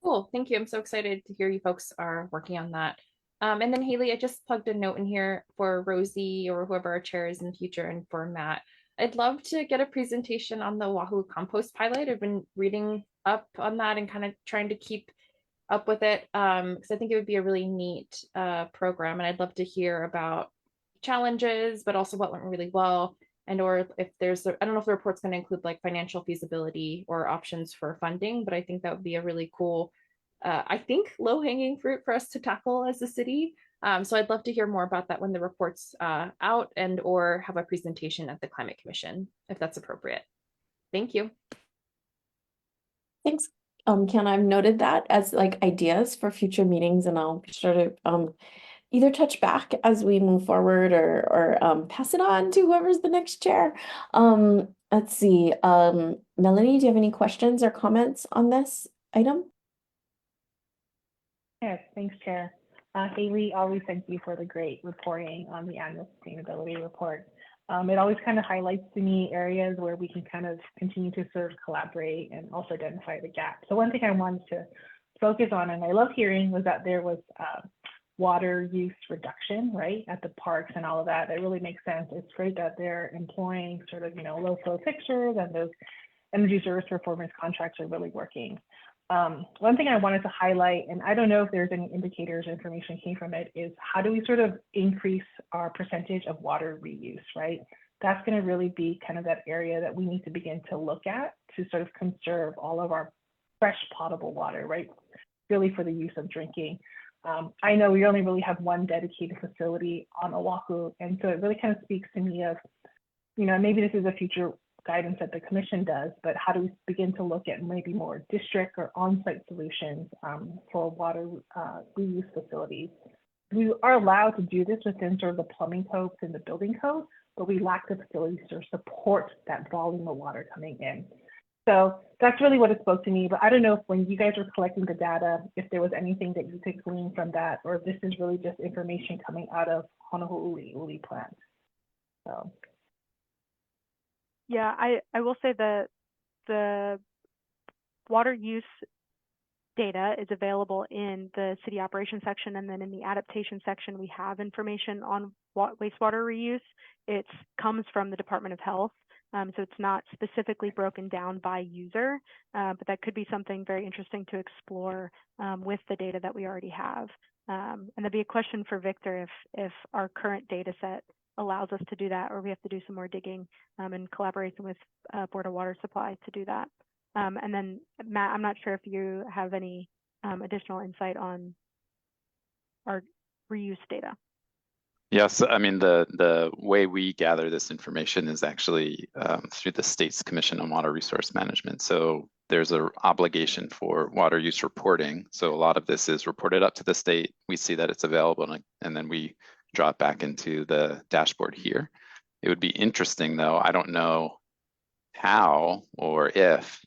Speaker 4: Cool, thank you. I'm so excited to hear you folks are working on that. And then Haley, I just plugged a note in here for Rosie or whoever our chair is in the future, and for Matt. I'd love to get a presentation on the Oahu compost pilot. I've been reading up on that and kind of trying to keep up with it, because I think it would be a really neat program, and I'd love to hear about challenges, but also what went really well, and or if there's, I don't know if the report's going to include like financial feasibility or options for funding, but I think that would be a really cool, I think, low-hanging fruit for us to tackle as a city. So I'd love to hear more about that when the report's out, and or have a presentation at the Climate Commission, if that's appropriate. Thank you.
Speaker 2: Thanks. Ken, I've noted that as like ideas for future meetings, and I'll be sure to either touch back as we move forward or pass it on to whoever's the next chair. Let's see. Melanie, do you have any questions or comments on this item?
Speaker 5: Yes, thanks, Chair. Haley, always thank you for the great reporting on the annual sustainability report. It always kind of highlights to me areas where we can kind of continue to sort of collaborate and also identify the gaps. So one thing I wanted to focus on, and I love hearing, was that there was water use reduction, right, at the parks and all of that. That really makes sense. It's great that they're employing sort of, low flow fixtures, and those energy service performance contracts are really working. One thing I wanted to highlight, and I don't know if there's any indicators or information came from it, is how do we sort of increase our percentage of water reuse, right? That's going to really be kind of that area that we need to begin to look at to sort of conserve all of our fresh potable water, right? Really for the use of drinking. I know we only really have one dedicated facility on Oahu, and so it really kind of speaks to me of, maybe this is a future guidance that the commission does, but how do we begin to look at maybe more district or on-site solutions for water reuse facilities? We are allowed to do this within sort of the plumbing codes and the building code, but we lack the facilities to support that volume of water coming in. So that's really what it spoke to me, but I don't know if when you guys were collecting the data, if there was anything that you could glean from that, or if this is really just information coming out of Honolulu plant. So.
Speaker 6: Yeah, I will say that the water use data is available in the city operations section, and then in the adaptation section, we have information on wastewater reuse. It comes from the Department of Health, so it's not specifically broken down by user, but that could be something very interesting to explore with the data that we already have. And that'd be a question for Victor if our current data set allows us to do that, or we have to do some more digging in collaboration with Board of Water Supply to do that. And then Matt, I'm not sure if you have any additional insight on our reuse data.
Speaker 1: Yes, I mean, the way we gather this information is actually through the state's Commission on Water Resource Management. So there's an obligation for water use reporting. So a lot of this is reported up to the state. We see that it's available, and then we draw it back into the dashboard here. It would be interesting, though. I don't know how or if,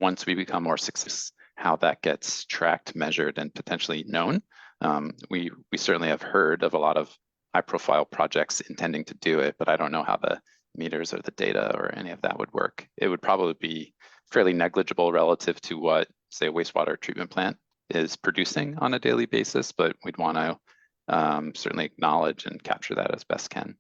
Speaker 1: once we become more successful, how that gets tracked, measured, and potentially known. We certainly have heard of a lot of high-profile projects intending to do it, but I don't know how the meters or the data or any of that would work. It would probably be fairly negligible relative to what, say, a wastewater treatment plant is producing on a daily basis, but we'd want to certainly acknowledge and capture that as best can.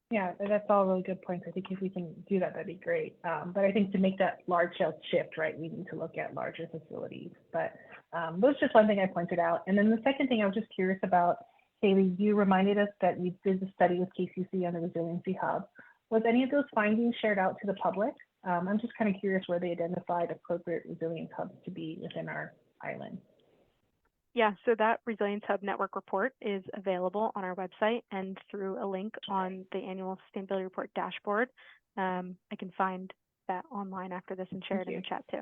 Speaker 5: Yeah, that's all really good points. I think if we can do that, that'd be great. But I think to make that large scale shift, right, we need to look at larger facilities. But that was just one thing I pointed out. And then the second thing I was just curious about, Haley, you reminded us that you did the study with KCC on the Resiliency Hub. Was any of those findings shared out to the public? I'm just kind of curious where they identified appropriate resilience hubs to be within our island.
Speaker 6: Yeah, so that Resilience Hub Network report is available on our website and through a link on the annual sustainability report dashboard. I can find that online after this and share it in the chat too.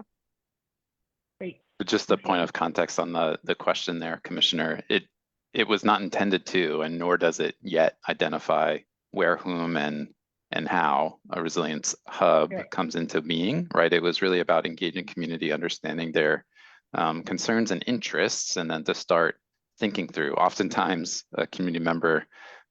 Speaker 5: Great.
Speaker 1: Just a point of context on the question there, Commissioner. It was not intended to, and nor does it yet identify where, whom, and how a resilience hub comes into being, right? It was really about engaging community, understanding their concerns and interests, and then to start thinking through. Oftentimes, a community member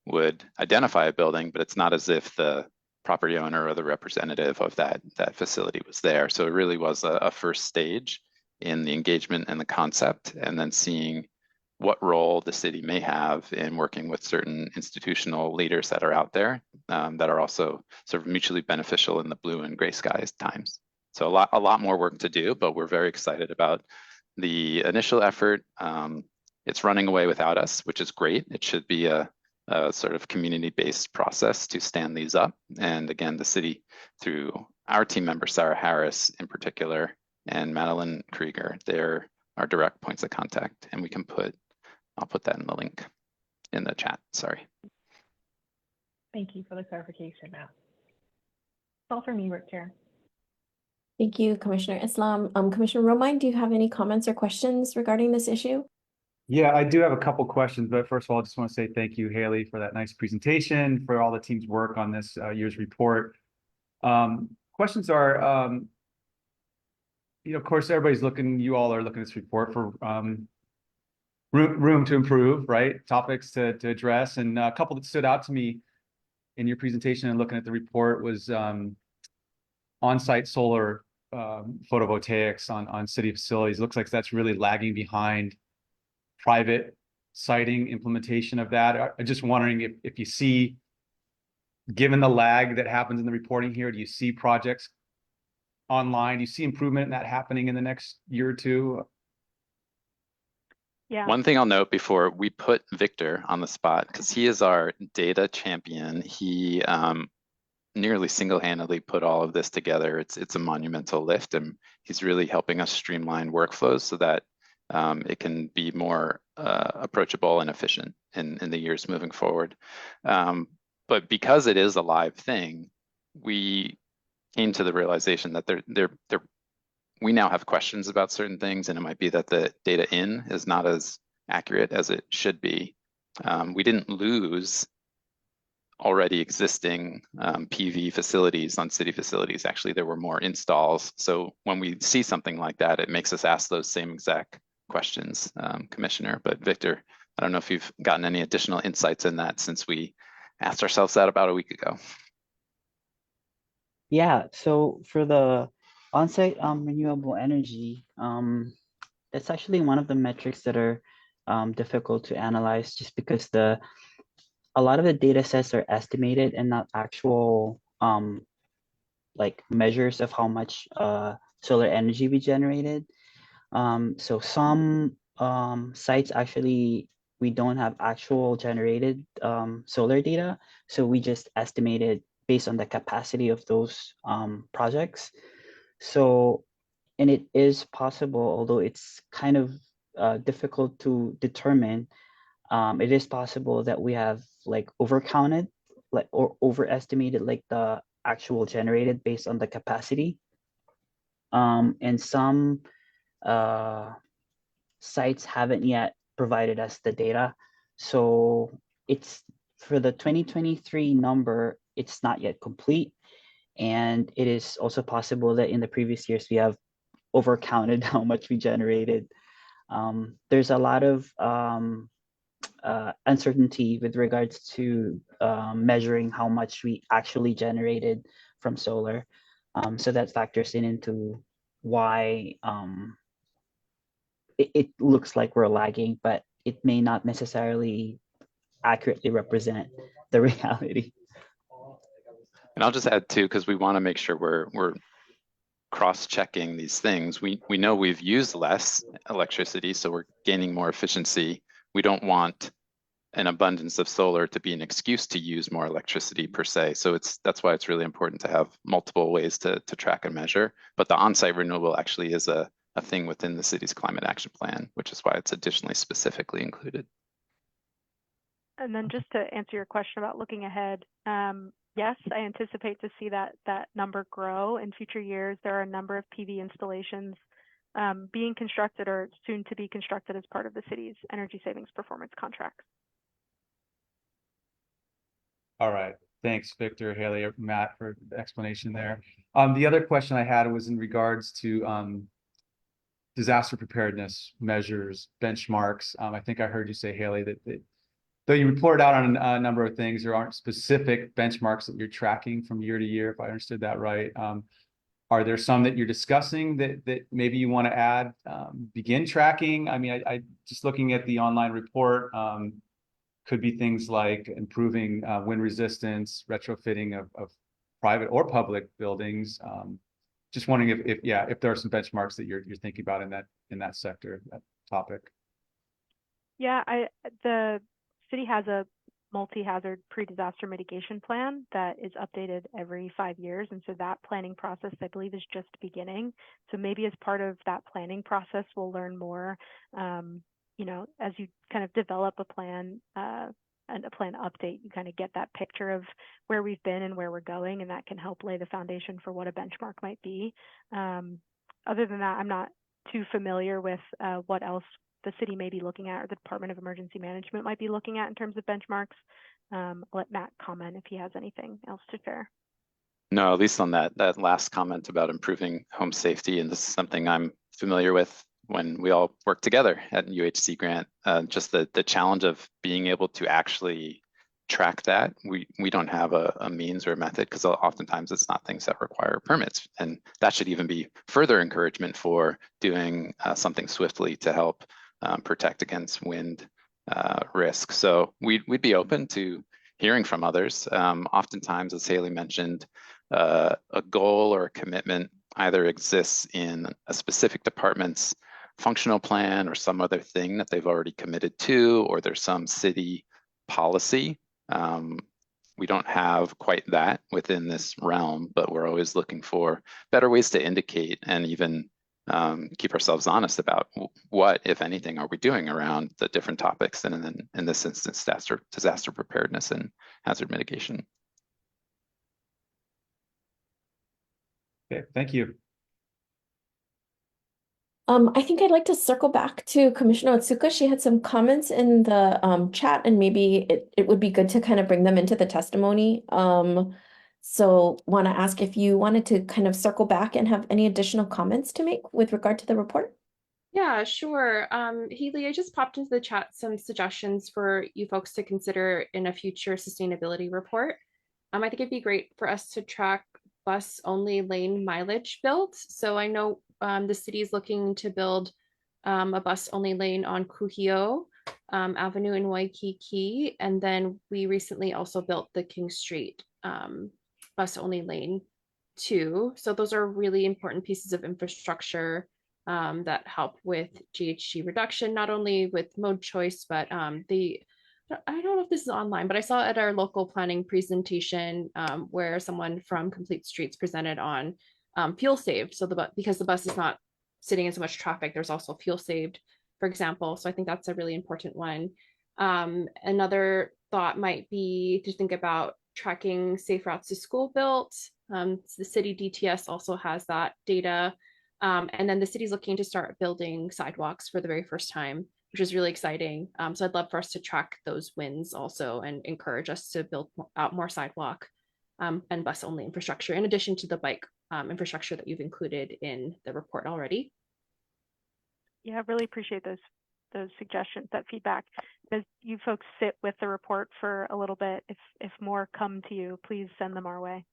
Speaker 1: would identify a building, but it's not as if the property owner or the representative of that facility was there. So it really was a first stage in the engagement and the concept, and then seeing what role the city may have in working with certain institutional leaders that are out there that are also sort of mutually beneficial in the blue and gray skies times. So a lot more work to do, but we're very excited about the initial effort. It's running away without us, which is great. It should be a sort of community-based process to stand these up. And again, the city, through our team member, Sarah Harris in particular, and Madeline Krieger, they're our direct points of contact. And I'll put that in the link in the chat, sorry.
Speaker 5: Thank you for the clarification, Matt. That's all for me, Rick Chair.
Speaker 2: Thank you, Commissioner Islam. Commissioner Romine, do you have any comments or questions regarding this issue?
Speaker 3: Yeah, I do have a couple questions, but first of all, I just want to say thank you, Haley, for that nice presentation, for all the team's work on this year's report. Questions are, of course, you all are looking at this report for room to improve, right? Topics to address. And a couple that stood out to me in your presentation and looking at the report was on-site solar photovoltaics on city facilities. It looks like that's really lagging behind private siting implementation of that. I'm just wondering if you see, given the lag that happens in the reporting here, do you see projects online? Do you see improvement in that happening in the next year or two?
Speaker 6: Yeah.
Speaker 1: One thing I'll note before we put Victor on the spot, because he is our data champion. He nearly single-handedly put all of this together. It's a monumental lift, and he's really helping us streamline workflows so that it can be more approachable and efficient in the years moving forward. But because it is a live thing, we came to the realization that we now have questions about certain things, and it might be that the data in is not as accurate as it should be. We didn't lose already existing PV facilities on city facilities. Actually, there were more installs. So when we see something like that, it makes us ask those same exact questions, Commissioner. But Victor, I don't know if you've gotten any additional insights in that since we asked ourselves that about a week ago.
Speaker 7: Yeah, so for the on-site renewable energy, it's actually one of the metrics that are difficult to analyze just because a lot of the data sets are estimated and not actual like measures of how much solar energy we generated. So some sites actually, we don't have actual generated solar data. So we just estimated based on the capacity of those projects. So, and it is possible, although it's kind of difficult to determine, it is possible that we have like overcounted, like or overestimated like the actual generated based on the capacity. And some sites haven't yet provided us the data. So it's for the 2023 number, it's not yet complete. And it is also possible that in the previous years, we have overcounted how much we generated. There's a lot of uncertainty with regards to measuring how much we actually generated from solar. So that factors into why it looks like we're lagging, but it may not necessarily accurately represent the reality.
Speaker 1: And I'll just add too, because we want to make sure we're cross-checking these things. We know we've used less electricity, so we're gaining more efficiency. We don't want an abundance of solar to be an excuse to use more electricity per se. So that's why it's really important to have multiple ways to track and measure. But the on-site renewable actually is a thing within the city's climate action plan, which is why it's additionally specifically included.
Speaker 6: And then just to answer your question about looking ahead, yes, I anticipate to see that number grow in future years. There are a number of PV installations being constructed or soon to be constructed as part of the city's energy savings performance contracts.
Speaker 3: All right. Thanks, Victor, Haley, Matt, for the explanation there. The other question I had was in regards to disaster preparedness measures, benchmarks. I think I heard you say, Haley, that though you report out on a number of things, there aren't specific benchmarks that you're tracking from year to year, if I understood that right. Are there some that you're discussing that maybe you want to add, begin tracking? I mean, I just looking at the online report, could be things like improving wind resistance, retrofitting of private or public buildings. Just wondering if there are some benchmarks that you're thinking about in that sector, that topic.
Speaker 6: Yeah, the city has a multi-hazard pre-disaster mitigation plan that is updated every 5 years. And so that planning process, I believe, is just beginning. So maybe as part of that planning process, we'll learn more, you know, as you kind of develop a plan and a plan update, you kind of get that picture of where we've been and where we're going, and that can help lay the foundation for what a benchmark might be. Other than that, I'm not too familiar with what else the city may be looking at or the Department of Emergency Management might be looking at in terms of benchmarks. I'll let Matt comment if he has anything else to share.
Speaker 1: No, at least on that last comment about improving home safety, and this is something I'm familiar with when we all work together at UHC Grant, just the challenge of being able to actually track that. We don't have a means or a method because oftentimes it's not things that require permits, and that should even be further encouragement for doing something swiftly to help protect against wind risk. So we'd be open to hearing from others. Oftentimes, as Haley mentioned, a goal or a commitment either exists in a specific department's functional plan or some other thing that they've already committed to, or there's some city policy. We don't have quite that within this realm, but we're always looking for better ways to indicate and even keep ourselves honest about what, if anything, are we doing around the different topics, and then in this instance, disaster preparedness and hazard mitigation.
Speaker 3: Okay, thank you.
Speaker 2: I think I'd like to circle back to Commissioner Otsuka. She had some comments in the chat, and maybe it would be good to kind of bring them into the testimony. So want to ask if you wanted to kind of circle back and have any additional comments to make with regard to the report?
Speaker 4: Yeah, sure. Haley, I just popped into the chat some suggestions for you folks to consider in a future sustainability report. I think it'd be great for us to track bus only lane mileage built. So I know the city is looking to build a bus only lane on Kuhio Avenue in Waikiki. And then we recently also built the King Street bus only lane too. So those are really important pieces of infrastructure that help with GHG reduction, not only with mode choice, but I don't know if this is online, but I saw at our local planning presentation where someone from Complete Streets presented on fuel saved. So because the bus is not sitting in so much traffic, there's also fuel saved, for example. So I think that's a really important one. Another thought might be to think about tracking safe routes to school built. So the city DTS also has that data. And then the city's looking to start building sidewalks for the very first time, which is really exciting. So I'd love for us to track those wins also and encourage us to build out more sidewalk and bus only infrastructure, in addition to the bike infrastructure that you've included in the report already.
Speaker 6: Yeah, I really appreciate those suggestions, that feedback. As you folks sit with the report for a little bit, if more come to you, please send them our way.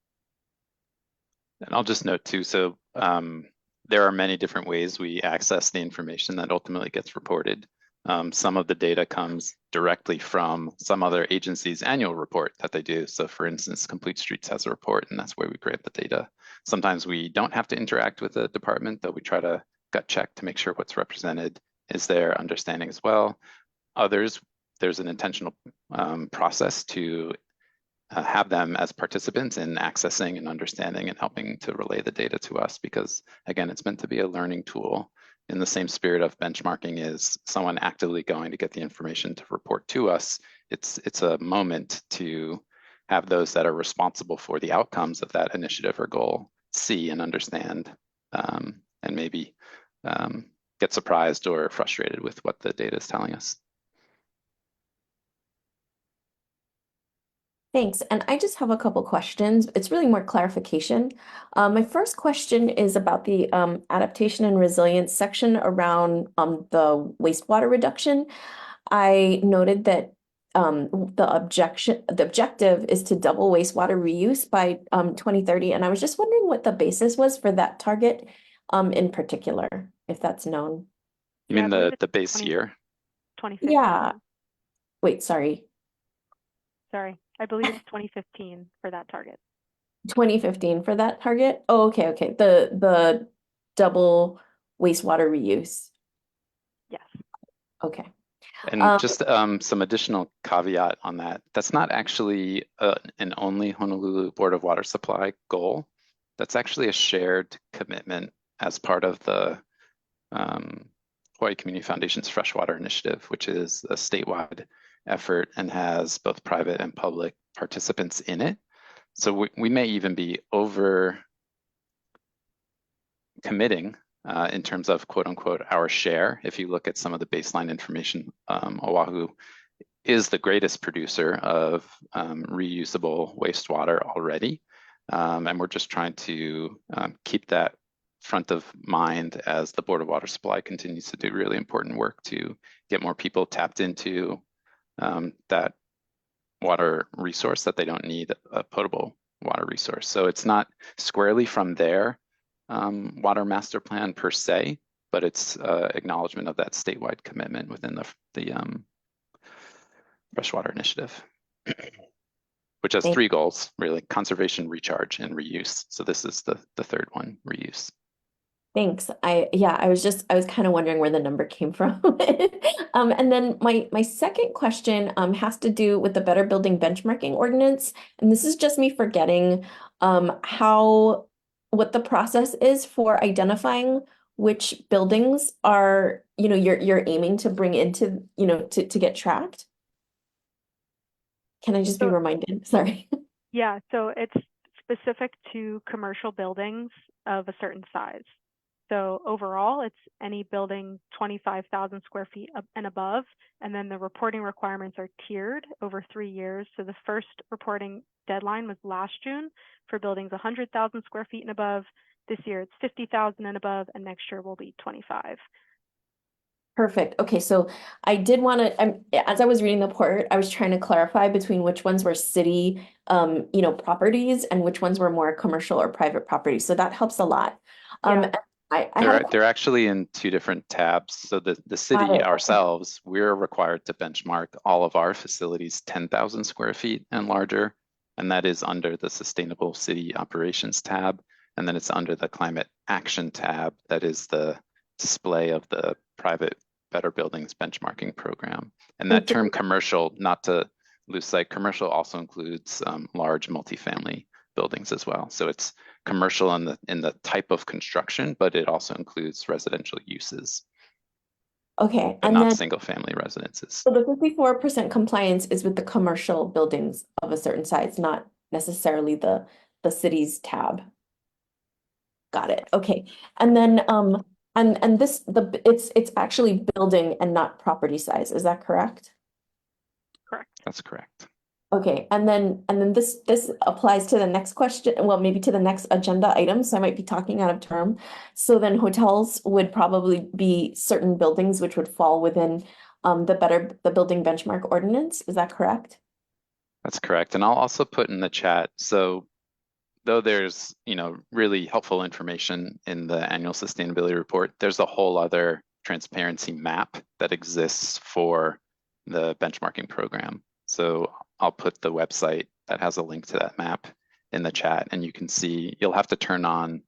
Speaker 1: And I'll just note too, so there are many different ways we access the information that ultimately gets reported. Some of the data comes directly from some other agency's annual report that they do. So for instance, Complete Streets has a report and that's where we grab the data. Sometimes we don't have to interact with the department, though we try to gut check to make sure what's represented is their understanding as well. Others, there's an intentional process to have them as participants in accessing and understanding and helping to relay the data to us, because again, it's meant to be a learning tool in the same spirit of benchmarking is someone actively going to get the information to report to us. It's a moment to have those that are responsible for the outcomes of that initiative or goal see and understand, and maybe get surprised or frustrated with what the data is telling us.
Speaker 2: Thanks. And I just have a couple questions. It's really more clarification. My first question is about the adaptation and resilience section around the wastewater reduction. I noted that the objective is to double wastewater reuse by 2030. And I was just wondering what the basis was for that target in particular, if that's known.
Speaker 1: You
Speaker 6: Yeah,
Speaker 1: mean the base year?
Speaker 6: 2015.
Speaker 2: Yeah. Wait, sorry.
Speaker 6: Sorry, I believe it's 2015 for that target.
Speaker 2: 2015 for that target? Oh, okay, okay. The double wastewater reuse.
Speaker 6: Yes.
Speaker 2: Okay.
Speaker 1: And just some additional caveat on that. That's not actually an only Honolulu Board of Water Supply goal. That's actually a shared commitment as part of the Hawaii Community Foundation's Freshwater Initiative, which is a statewide effort and has both private and public participants in it. So we may even be over committing in terms of quote unquote our share. If you look at some of the baseline information, Oahu is the greatest producer of reusable wastewater already. And we're just trying to keep that front of mind as the Board of Water Supply continues to do really important work to get more people tapped into that water resource, that they don't need a potable water resource. So it's not squarely from their water master plan per se, but it's acknowledgement of that statewide commitment within the Freshwater Initiative, which has three goals, really: conservation, recharge, and reuse. So this is the third one, reuse.
Speaker 2: Thanks. I was kind of wondering where the number came from. And then my second question has to do with the Better Building Benchmarking Ordinance. And this is just me forgetting what the process is for identifying which buildings are, you're aiming to bring into, to get tracked. Can I just be reminded? Sorry.
Speaker 6: Yeah, so it's specific to commercial buildings of a certain size. So overall, it's any building 25,000 square feet and above, and then the reporting requirements are tiered over 3 years. So the first reporting deadline was last June for buildings 100,000 square feet and above. This year it's 50,000 and above, and next year will be 25.
Speaker 2: Perfect. Okay, so I did want to, as I was reading the report, I was trying to clarify between which ones were city, properties and which ones were more commercial or private properties. So that helps a lot.
Speaker 6: Yeah.
Speaker 1: They're actually in two different tabs. So the city ourselves, we're required to benchmark all of our facilities 10,000 square feet and larger, and that is under the Sustainable City Operations tab. And then it's under the Climate Action tab, that is the display of the private Better Buildings Benchmarking Program. And that term commercial, not to lose sight, commercial also includes large multifamily buildings as well. So it's commercial in the type of construction, but it also includes residential uses.
Speaker 2: Okay,
Speaker 1: but
Speaker 2: and
Speaker 1: not
Speaker 2: then
Speaker 1: single family residences.
Speaker 2: so the 54% compliance is with the commercial buildings of a certain size, not necessarily the city's tab. Got it. Okay, and then and this it's actually building and not property size. Is that correct?
Speaker 6: Correct.
Speaker 1: That's correct.
Speaker 2: Okay, and then this applies to the next question, well, maybe to the next agenda item, so I might be talking out of term. So then hotels would probably be certain buildings which would fall within the building benchmark ordinance, is that correct?
Speaker 1: That's correct. And I'll also put in the chat. So though there's, really helpful information in the annual sustainability report, there's a whole other transparency map that exists for the benchmarking program. So I'll put the website that has a link to that map in the chat, and you can see you'll have to turn on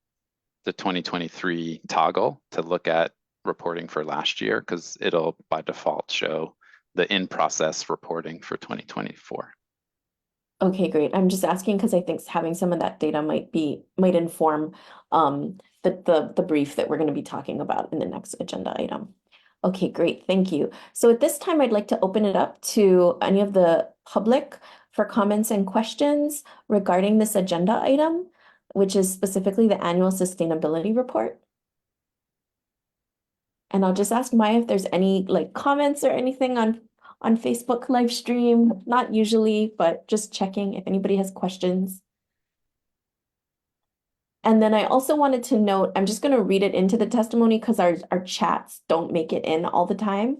Speaker 1: the 2023 toggle to look at reporting for last year, because it'll by default show the in-process reporting for 2024.
Speaker 2: Okay, great. I'm just asking because I think having some of that data might inform the brief that we're going to be talking about in the next agenda item. Okay, great. Thank you. So at this time, I'd like to open it up to any of the public for comments and questions regarding this agenda item, which is specifically the annual sustainability report. And I'll just ask Maya if there's any comments or anything on Facebook live stream. Not usually, but just checking if anybody has questions. And then I also wanted to note, I'm just going to read it into the testimony because our chats don't make it in all the time.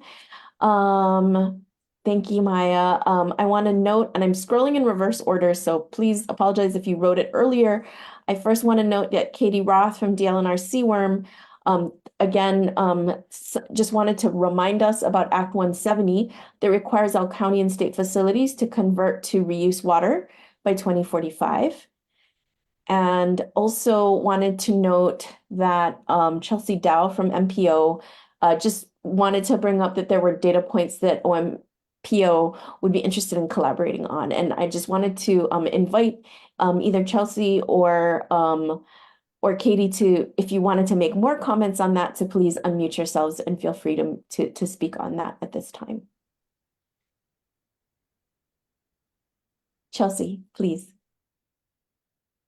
Speaker 2: Thank you, Maya. I want to note, and I'm scrolling in reverse order, so please apologize if you wrote it earlier. I first want to note that Katie Roth from DLNR CWORM, again, just wanted to remind us about Act 170 that requires all county and state facilities to convert to reuse water by 2045. And also wanted to note that Chelsea Dow from MPO just wanted to bring up that there were data points that OMPO would be interested in collaborating on. And I just wanted to invite either Chelsea or Katie to, if you wanted to make more comments on that, to please unmute yourselves and feel free to speak on that at this time. Chelsea, please.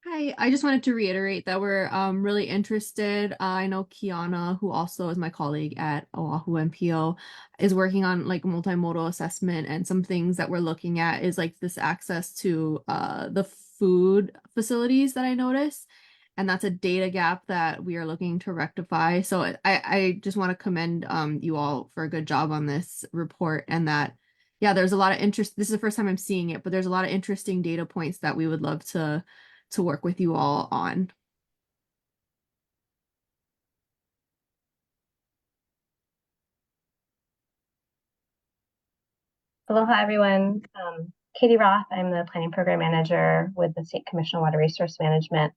Speaker 8: Hi, I just wanted to reiterate that we're really interested. I know Kiana, who also is my colleague at Oahu MPO, is working on multimodal assessment, and some things that we're looking at is this access to the food facilities that I noticed. And that's a data gap that we are looking to rectify. So I just want to commend you all for a good job on this report, and that, yeah, there's a lot of interest. This is the first time I'm seeing it, but there's a lot of interesting data points that we would love to work with you all on.
Speaker 9: Aloha, everyone. Katie Roth, I'm the Planning Program Manager with the State Commission on Water Resource Management.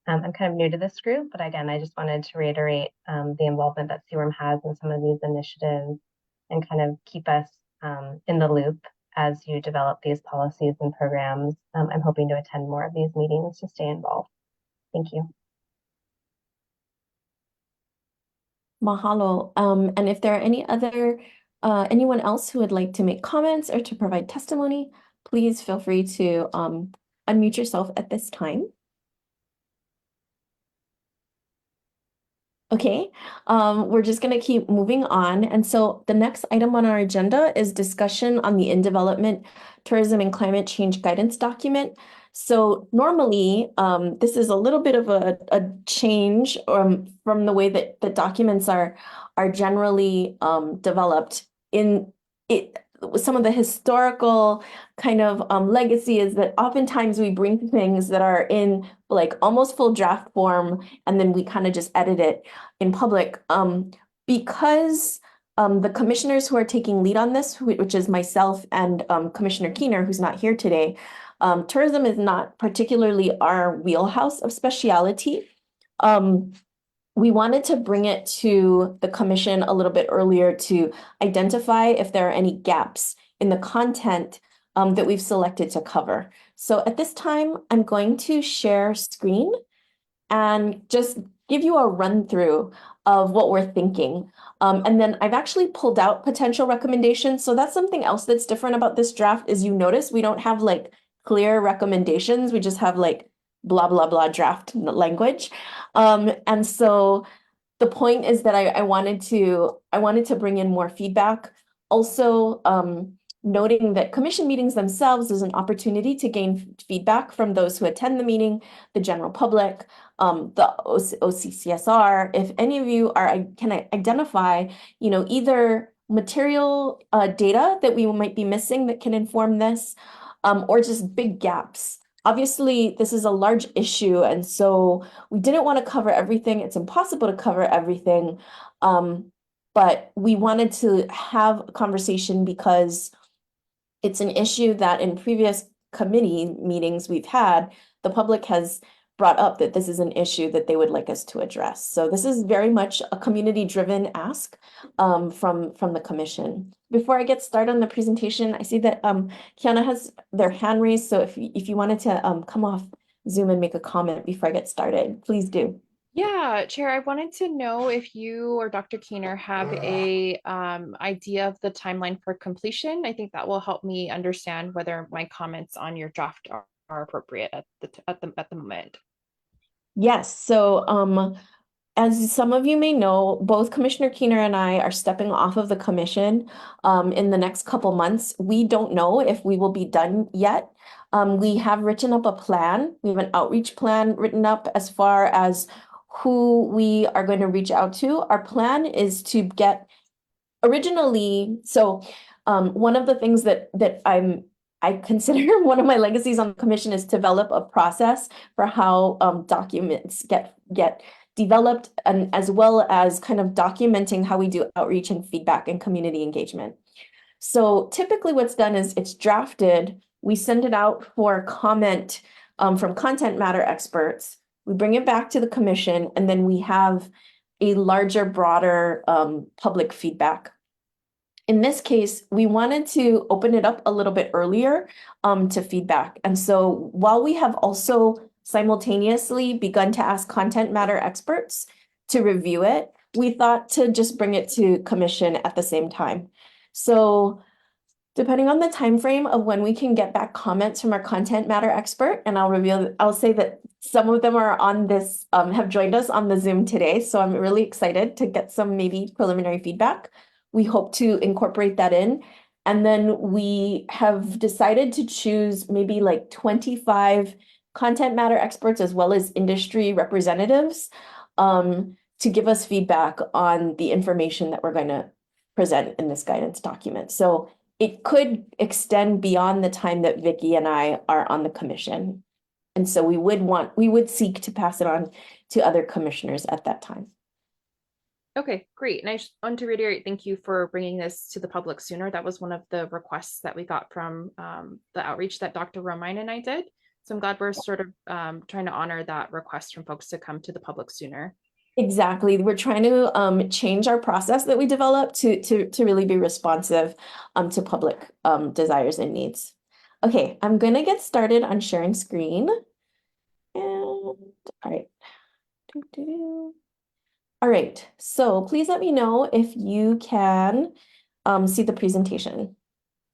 Speaker 9: I'm kind of new to this group, but again, I just wanted to reiterate the involvement that CWORM has in some of these initiatives and kind of keep us in the loop as you develop these policies and programs. I'm hoping to attend more of these meetings to stay involved. Thank you.
Speaker 2: Mahalo. And if there are any other anyone else who would like to make comments or to provide testimony, please feel free to unmute yourself at this time. Okay, we're just going to keep moving on. And so the next item on our agenda is discussion on the in-development tourism and climate change guidance document. So normally, this is a little bit of a change from the way that the documents are generally developed. In it, some of the historical kind of legacy is that oftentimes we bring things that are in almost full draft form, and then we kind of just edit it in public. Because the commissioners who are taking lead on this, which is myself and Commissioner Keener, who's not here today, tourism is not particularly our wheelhouse of speciality. We wanted to bring it to the commission a little bit earlier to identify if there are any gaps in the content that we've selected to cover. So at this time, I'm going to share screen and just give you a run through of what we're thinking. And then I've actually pulled out potential recommendations. So that's something else that's different about this draft is you notice we don't have clear recommendations. We just have blah, blah, blah draft language. And so the point is that I wanted to bring in more feedback. Also, noting that commission meetings themselves is an opportunity to gain feedback from those who attend the meeting, the general public, the OCCSR. If any of you can identify, either material data that we might be missing that can inform this, or just big gaps. Obviously, this is a large issue, and so we didn't want to cover everything. It's impossible to cover everything. But we wanted to have a conversation because it's an issue that in previous committee meetings we've had, the public has brought up that this is an issue that they would like us to address. So this is very much a community-driven ask from the commission. Before I get started on the presentation, I see that Kiana has their hand raised. So if you wanted to come off Zoom and make a comment before I get started, please do.
Speaker 4: Yeah, Chair, I wanted to know if you or Dr. Keener have a idea of the timeline for completion. I think that will help me understand whether my comments on your draft are appropriate at the moment.
Speaker 2: Yes, so as some of you may know, both Commissioner Keener and I are stepping off of the commission in the next couple months. We don't know if we will be done yet. We have written up a plan. We have an outreach plan written up as far as who we are going to reach out to. Our plan is to get originally, so one of the things that I consider one of my legacies on the commission is to develop a process for how documents get developed, and as well as kind of documenting how we do outreach and feedback and community engagement. So typically what's done is it's drafted, we send it out for comment from content matter experts, we bring it back to the commission, and then we have a larger, broader public feedback. In this case, we wanted to open it up a little bit earlier to feedback. And so while we have also simultaneously begun to ask content matter experts to review it, we thought to just bring it to commission at the same time. So depending on the time frame of when we can get back comments from our content matter expert, and I'll say that some of them are on this, have joined us on the Zoom today. So I'm really excited to get some maybe preliminary feedback. We hope to incorporate that in. And then we have decided to choose maybe like 25 content matter experts as well as industry representatives to give us feedback on the information that we're going to present in this guidance document. So it could extend beyond the time that Vicky and I are on the commission. And so we would seek to pass it on to other commissioners at that time.
Speaker 4: Okay, great. And I just want to reiterate, thank you for bringing this to the public sooner. That was one of the requests that we got from the outreach that Dr. Romine and I did. So I'm glad we're sort of trying to honor that request from folks to come to the public sooner.
Speaker 2: Exactly. We're trying to change our process that we developed to really be responsive to public desires and needs. Okay, I'm going to get started on sharing screen. And all right. All right, so please let me know if you can see the presentation.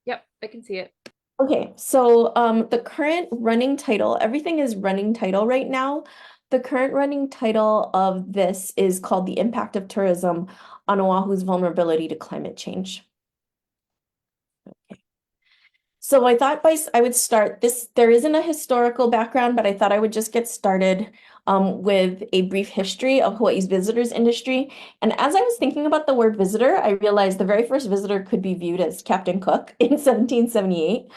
Speaker 4: Yep, I can see it.
Speaker 2: Okay, so the current running title, everything is running title right now. The current running title of this is called The Impact of Tourism on Oahu's Vulnerability to Climate Change. Okay. So I thought I would start this. There isn't a historical background, but I thought I would just get started with a brief history of Hawaii's visitors industry. And as I was thinking about the word visitor, I realized the very first visitor could be viewed as Captain Cook in 1778.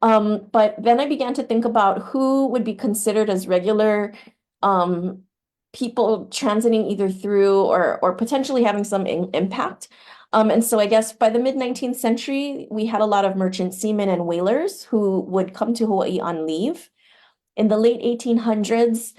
Speaker 2: But then I began to think about who would be considered as regular people transiting either through or potentially having some impact. And so I guess by the mid-19th century, we had a lot of merchant seamen and whalers who would come to Hawaii on leave. In the late 1800s,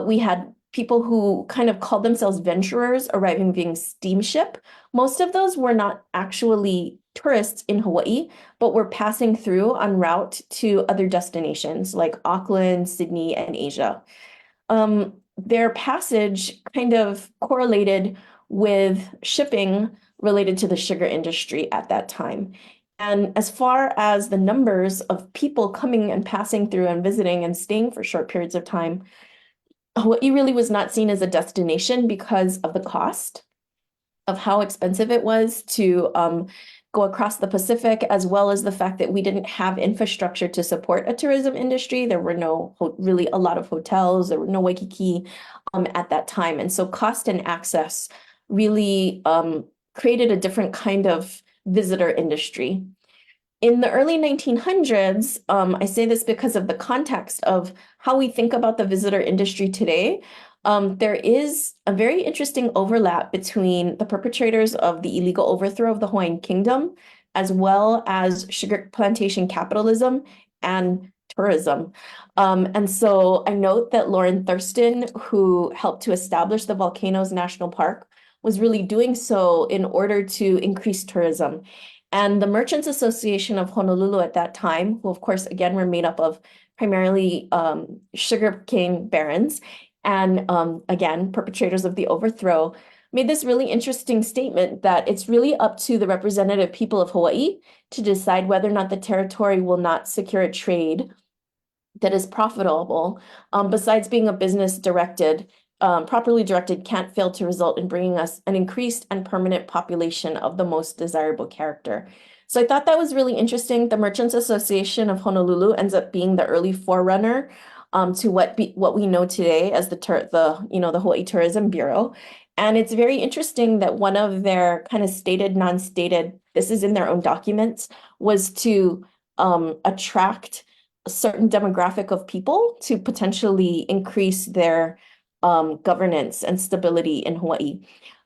Speaker 2: we had people who kind of called themselves venturers arriving via steamship. Most of those were not actually tourists in Hawaii, but were passing through en route to other destinations like Auckland, Sydney, and Asia. Their passage kind of correlated with shipping related to the sugar industry at that time. And as far as the numbers of people coming and passing through and visiting and staying for short periods of time, Hawaii really was not seen as a destination because of the cost of how expensive it was to go across the Pacific, as well as the fact that we didn't have infrastructure to support a tourism industry. There were no really a lot of hotels, there were no Waikiki at that time. And so cost and access really created a different kind of visitor industry. In the early 1900s, I say this because of the context of how we think about the visitor industry today. There is a very interesting overlap between the perpetrators of the illegal overthrow of the Hawaiian Kingdom, as well as sugar plantation capitalism and tourism. And so I note that Lauren Thurston, who helped to establish the Volcanoes National Park, was really doing so in order to increase tourism. And the Merchants Association of Honolulu at that time, who of course, again, were made up of primarily sugarcane barons and again, perpetrators of the overthrow, made this really interesting statement that it's really up to the representative people of Hawaii to decide whether or not the territory will not secure a trade that is profitable, besides being a business directed, properly directed, can't fail to result in bringing us an increased and permanent population of the most desirable character. So I thought that was really interesting. The Merchants Association of Honolulu ends up being the early forerunner to what we know today as the Hawaii Tourism Bureau. And it's very interesting that one of their kind of stated, non-stated, this is in their own documents, was to attract a certain demographic of people to potentially increase their governance and stability in Hawaii.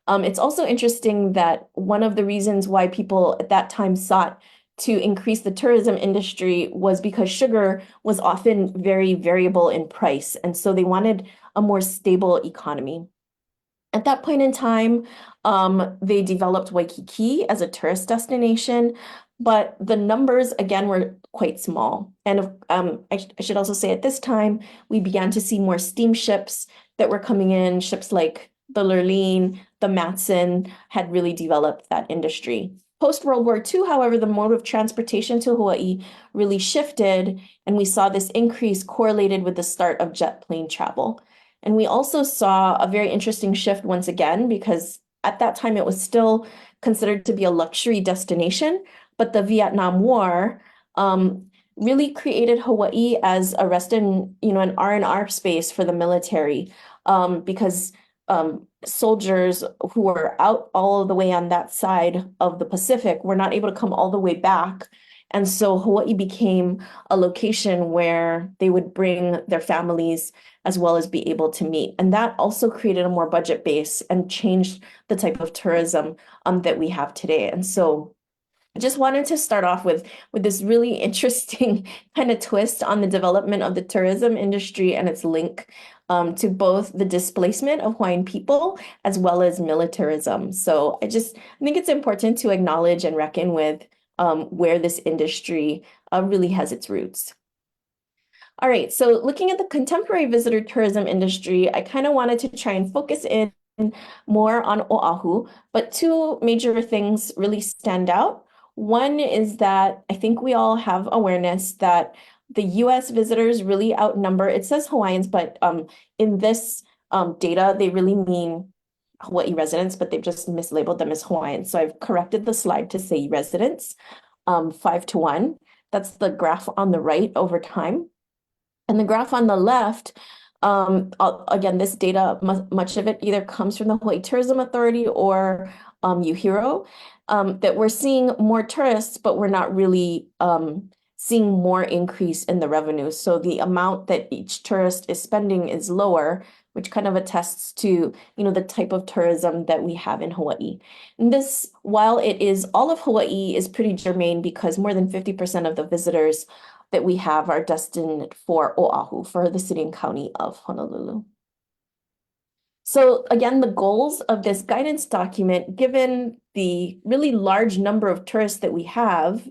Speaker 2: It's also interesting that one of the reasons why people at that time sought to increase the tourism industry was because sugar was often very variable in price. And so they wanted a more stable economy. At that point in time, they developed Waikiki as a tourist destination, but the numbers again were quite small. And I should also say at this time, we began to see more steamships that were coming in. Ships like the Lurleen, the Matson had really developed that industry. Post-World War II, however, the mode of transportation to Hawaii really shifted, and we saw this increase correlated with the start of jet plane travel. And we also saw a very interesting shift once again, because at that time it was still considered to be a luxury destination, but the Vietnam War really created Hawaii as a rest and, an R&R space for the military, because soldiers who were out all the way on that side of the Pacific were not able to come all the way back. And so Hawaii became a location where they would bring their families as well as be able to meet. And that also created a more budget base and changed the type of tourism that we have today. And so I just wanted to start off with this really interesting kind of twist on the development of the tourism industry and its link to both the displacement of Hawaiian people as well as militarism. So I think it's important to acknowledge and reckon with where this industry really has its roots. All right, so looking at the contemporary visitor tourism industry, I kind of wanted to try and focus in more on Oahu, but two major things really stand out. One is that I think we all have awareness that the US visitors really outnumber, it says Hawaiians, but in this data, they really mean Hawaii residents, but they've just mislabeled them as Hawaiians. So I've corrected the slide to say residents, 5-1. That's the graph on the right over time. And the graph on the left, again, this data, much of it either comes from the Hawaii Tourism Authority or UHERO, that we're seeing more tourists, but we're not really seeing more increase in the revenue. So the amount that each tourist is spending is lower, which kind of attests to, the type of tourism that we have in Hawaii. And this, while it is all of Hawaii, is pretty germane because more than 50% of the visitors that we have are destined for Oahu, for the city and county of Honolulu. So again, the goals of this guidance document, given the really large number of tourists that we have,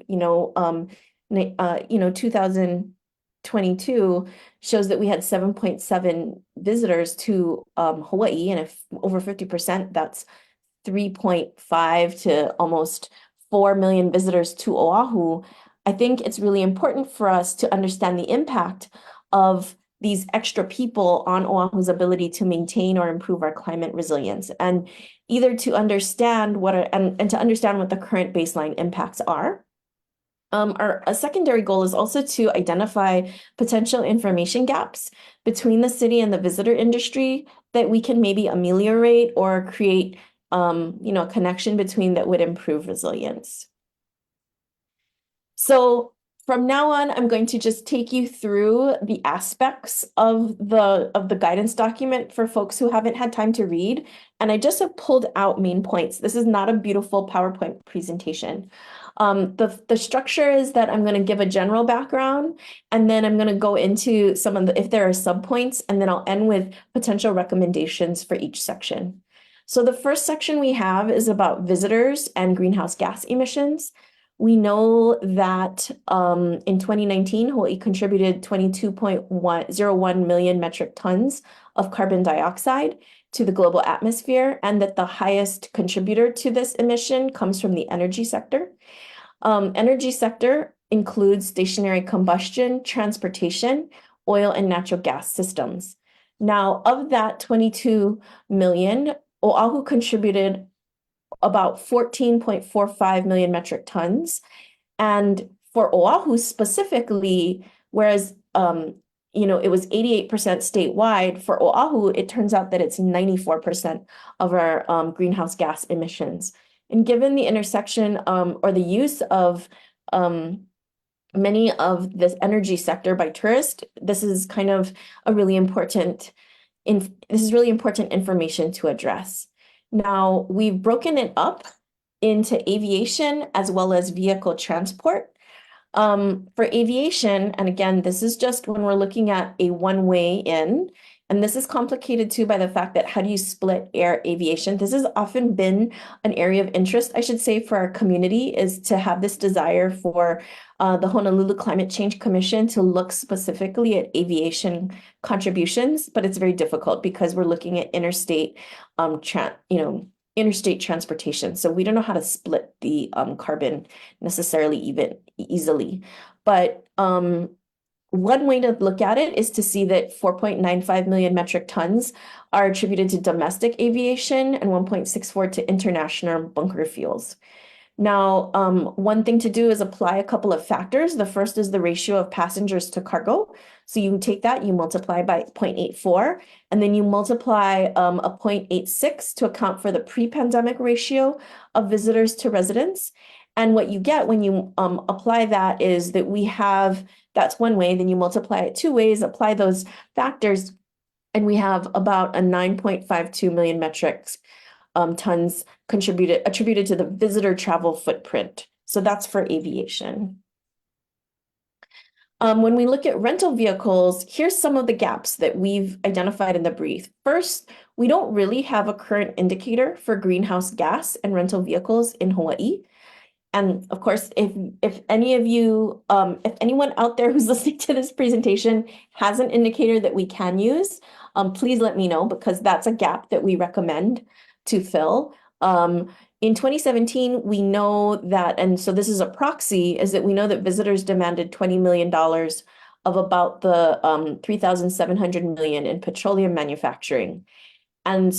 Speaker 2: 2022 shows that we had 7.7 visitors to Hawaii, and if over 50%, that's 3.5 to almost 4 million visitors to Oahu. I think it's really important for us to understand the impact of these extra people on Oahu's ability to maintain or improve our climate resilience, and either to understand and to understand what the current baseline impacts are. A secondary goal is also to identify potential information gaps between the city and the visitor industry that we can maybe ameliorate or create, a connection between that would improve resilience. So from now on, I'm going to just take you through the aspects of the guidance document for folks who haven't had time to read. And I just have pulled out main points. This is not a beautiful PowerPoint presentation. The structure is that I'm going to give a general background, and then I'm going to go into some of if there are subpoints, and then I'll end with potential recommendations for each section. So the first section we have is about visitors and greenhouse gas emissions. We know that in 2019, Hawaii contributed 22.01 million metric tons of carbon dioxide to the global atmosphere, and that the highest contributor to this emission comes from the energy sector. Energy sector includes stationary combustion, transportation, oil and natural gas systems. Now, of that 22 million, Oahu contributed about 14.45 million metric tons. And for Oahu specifically, whereas it was 88% statewide, for Oahu, it turns out that it's 94% of our greenhouse gas emissions. And given the intersection or the use of many of this energy sector by tourists, this is kind of a really important information to address. Now, we've broken it up into aviation as well as vehicle transport. For aviation, and again, this is just when we're looking at a one-way in, and this is complicated too by the fact that how do you split air aviation? This has often been an area of interest, I should say, for our community, is to have this desire for the Honolulu Climate Change Commission to look specifically at aviation contributions, but it's very difficult because we're looking at interstate transportation. So we don't know how to split the carbon necessarily even easily. But one way to look at it is to see that 4.95 million metric tons are attributed to domestic aviation and 1.64 to international bunker fuels. Now, one thing to do is apply a couple of factors. The first is the ratio of passengers to cargo. So you take that, you multiply by 0.84, and then you multiply a 0.86 to account for the pre-pandemic ratio of visitors to residents. And what you get when you apply that is that that's one way, then you multiply it two ways, apply those factors, and we have about a 9.52 million metric tons attributed to the visitor travel footprint. So that's for aviation. When we look at rental vehicles, here's some of the gaps that we've identified in the brief. First, we don't really have a current indicator for greenhouse gas and rental vehicles in Hawaii. And of course, if any of you, if anyone out there who's listening to this presentation has an indicator that we can use, please let me know, because that's a gap that we recommend to fill. In 2017, we know that, and so this is a proxy, is that we know that visitors demanded $20 million of about the 3,700 million in petroleum manufacturing. And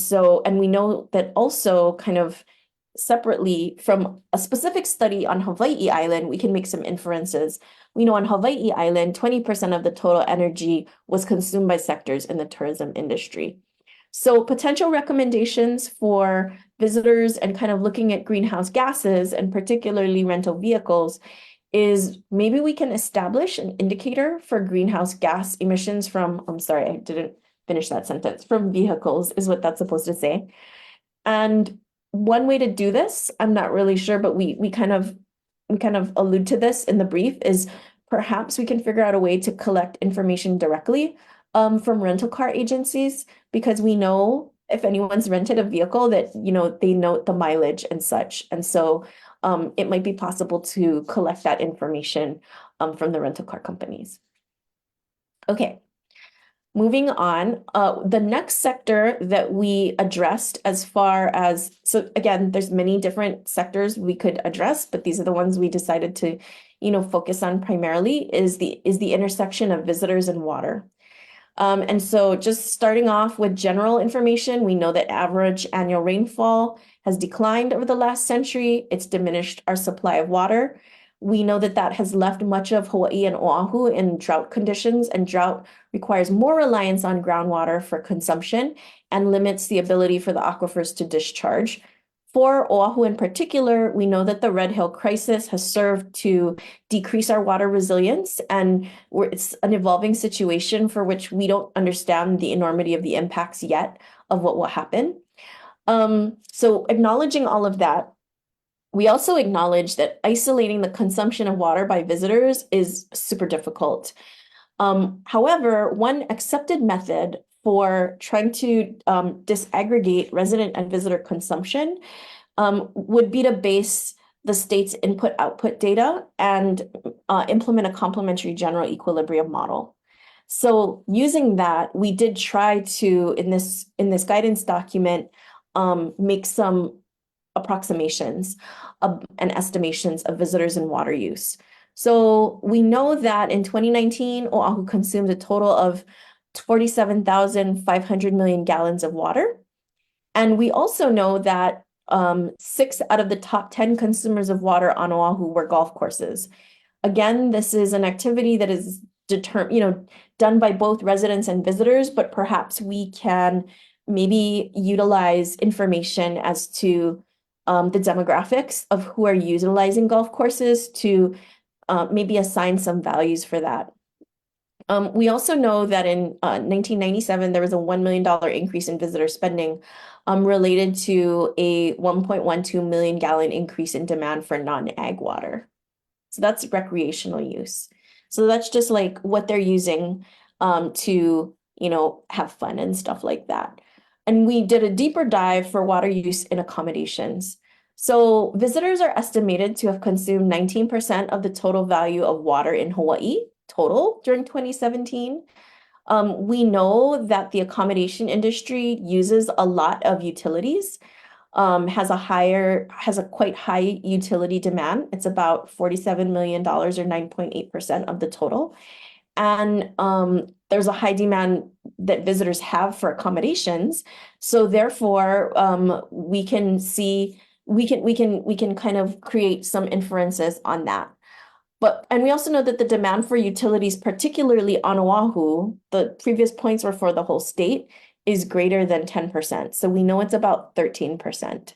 Speaker 2: we know that also kind of separately from a specific study on Hawaii Island, we can make some inferences. We know on Hawaii Island, 20% of the total energy was consumed by sectors in the tourism industry. So potential recommendations for visitors and kind of looking at greenhouse gases and particularly rental vehicles is maybe we can establish an indicator for greenhouse gas emissions from, I'm sorry, I didn't finish that sentence, from vehicles is what that's supposed to say. And one way to do this, I'm not really sure, but we kind of allude to this in the brief, is perhaps we can figure out a way to collect information directly from rental car agencies, because we know if anyone's rented a vehicle that, they note the mileage and such. And so it might be possible to collect that information from the rental car companies. Okay. Moving on, the next sector that we addressed as far as, so again, there's many different sectors we could address, but these are the ones we decided to, focus on primarily, is the intersection of visitors and water. And so just starting off with general information, we know that average annual rainfall has declined over the last century. It's diminished our supply of water. We know that that has left much of Hawaii and Oahu in drought conditions, and drought requires more reliance on groundwater for consumption and limits the ability for the aquifers to discharge. For Oahu in particular, we know that the Red Hill crisis has served to decrease our water resilience, and it's an evolving situation for which we don't understand the enormity of the impacts yet of what will happen. So acknowledging all of that, we also acknowledge that isolating the consumption of water by visitors is super difficult. However, one accepted method for trying to disaggregate resident and visitor consumption would be to base the state's input-output data and implement a complementary general equilibrium model. So using that, we did try to, in this guidance document, make some approximations and estimations of visitors and water use. So we know that in 2019, Oahu consumed a total of 47,500 million gallons of water. And we also know that 6 out of the top 10 consumers of water on Oahu were golf courses. Again, this is an activity that is done by both residents and visitors, but perhaps we can maybe utilize information as to the demographics of who are utilizing golf courses to maybe assign some values for that. We also know that in 1997, there was a $1 million increase in visitor spending related to a 1.12 million gallon increase in demand for non-ag water. So that's recreational use. So that's just like what they're using to, have fun and stuff like that. And we did a deeper dive for water use in accommodations. So visitors are estimated to have consumed 19% of the total value of water in Hawaii total during 2017. We know that the accommodation industry uses a lot of utilities, has a quite high utility demand. It's about $47 million or 9.8% of the total. And there's a high demand that visitors have for accommodations. So therefore, we can kind of create some inferences on that. And we also know that the demand for utilities, particularly on Oahu, the previous points were for the whole state, is greater than 10%. So we know it's about 13%.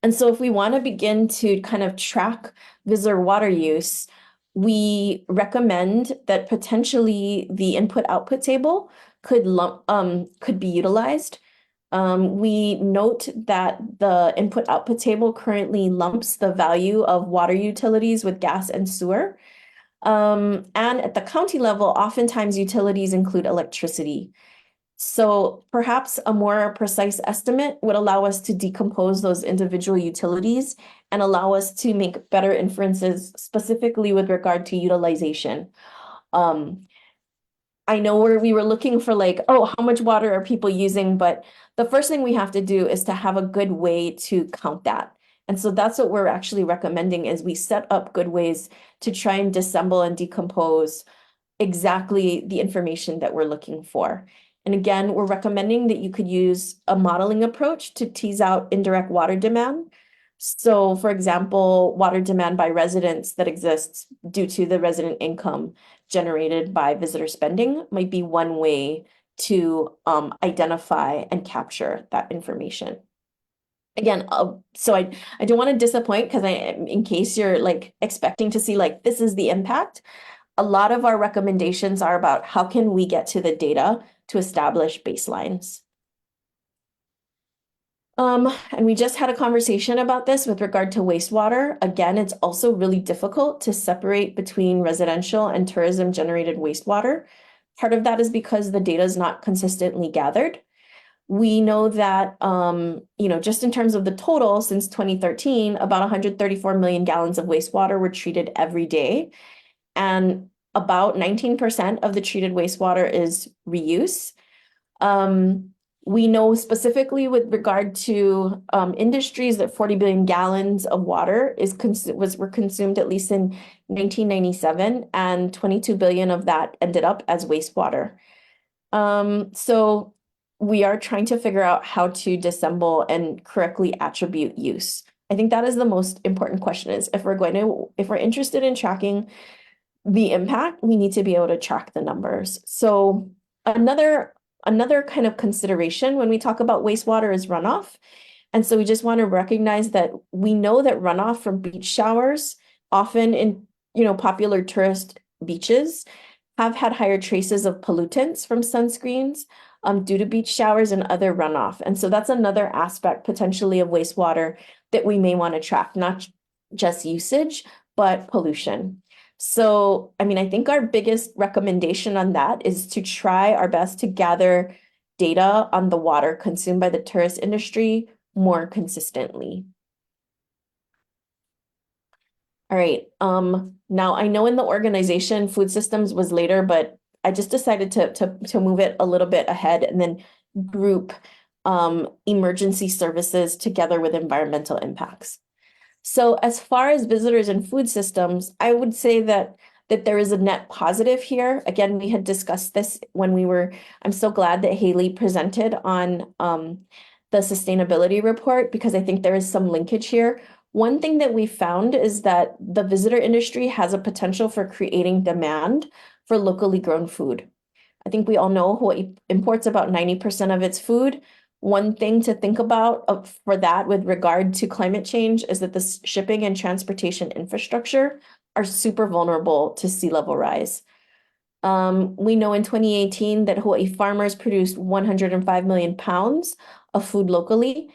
Speaker 2: And so if we want to begin to kind of track visitor water use, we recommend that potentially the input-output table could be utilized. We note that the input-output table currently lumps the value of water utilities with gas and sewer. And at the county level, oftentimes utilities include electricity. So perhaps a more precise estimate would allow us to decompose those individual utilities and allow us to make better inferences specifically with regard to utilization. I know we were looking for like, oh, how much water are people using? But the first thing we have to do is to have a good way to count that. And so that's what we're actually recommending is we set up good ways to try and disassemble and decompose exactly the information that we're looking for. And again, we're recommending that you could use a modeling approach to tease out indirect water demand. So for example, water demand by residents that exists due to the resident income generated by visitor spending might be one way to identify and capture that information. Again, so I don't want to disappoint because in case you're like expecting to see like this is the impact, a lot of our recommendations are about how can we get to the data to establish baselines. And we just had a conversation about this with regard to wastewater. Again, it's also really difficult to separate between residential and tourism generated wastewater. Part of that is because the data is not consistently gathered. We know that, just in terms of the total since 2013, about 134 million gallons of wastewater were treated every day. And about 19% of the treated wastewater is reuse. We know specifically with regard to industries that 40 billion gallons of water were consumed at least in 1997, and 22 billion of that ended up as wastewater. So we are trying to figure out how to dissemble and correctly attribute use. I think that is the most important question, is if we're interested in tracking the impact, we need to be able to track the numbers. So another kind of consideration when we talk about wastewater is runoff. And so we just want to recognize that we know that runoff from beach showers, often in, popular tourist beaches, have had higher traces of pollutants from sunscreens due to beach showers and other runoff. And so that's another aspect potentially of wastewater that we may want to track, not just usage, but pollution. So, I think our biggest recommendation on that is to try our best to gather data on the water consumed by the tourist industry more consistently. All right. Now I know in the organization, food systems was later, but I just decided to move it a little bit ahead and then group emergency services together with environmental impacts. So as far as visitors and food systems, I would say that there is a net positive here. Again, we had discussed this when I'm so glad that Haley presented on the sustainability report, because I think there is some linkage here. One thing that we found is that the visitor industry has a potential for creating demand for locally grown food. I think we all know Hawaii imports about 90% of its food. One thing to think about for that with regard to climate change is that the shipping and transportation infrastructure are super vulnerable to sea level rise. We know in 2018 that Hawaii farmers produced 105 million pounds of food locally.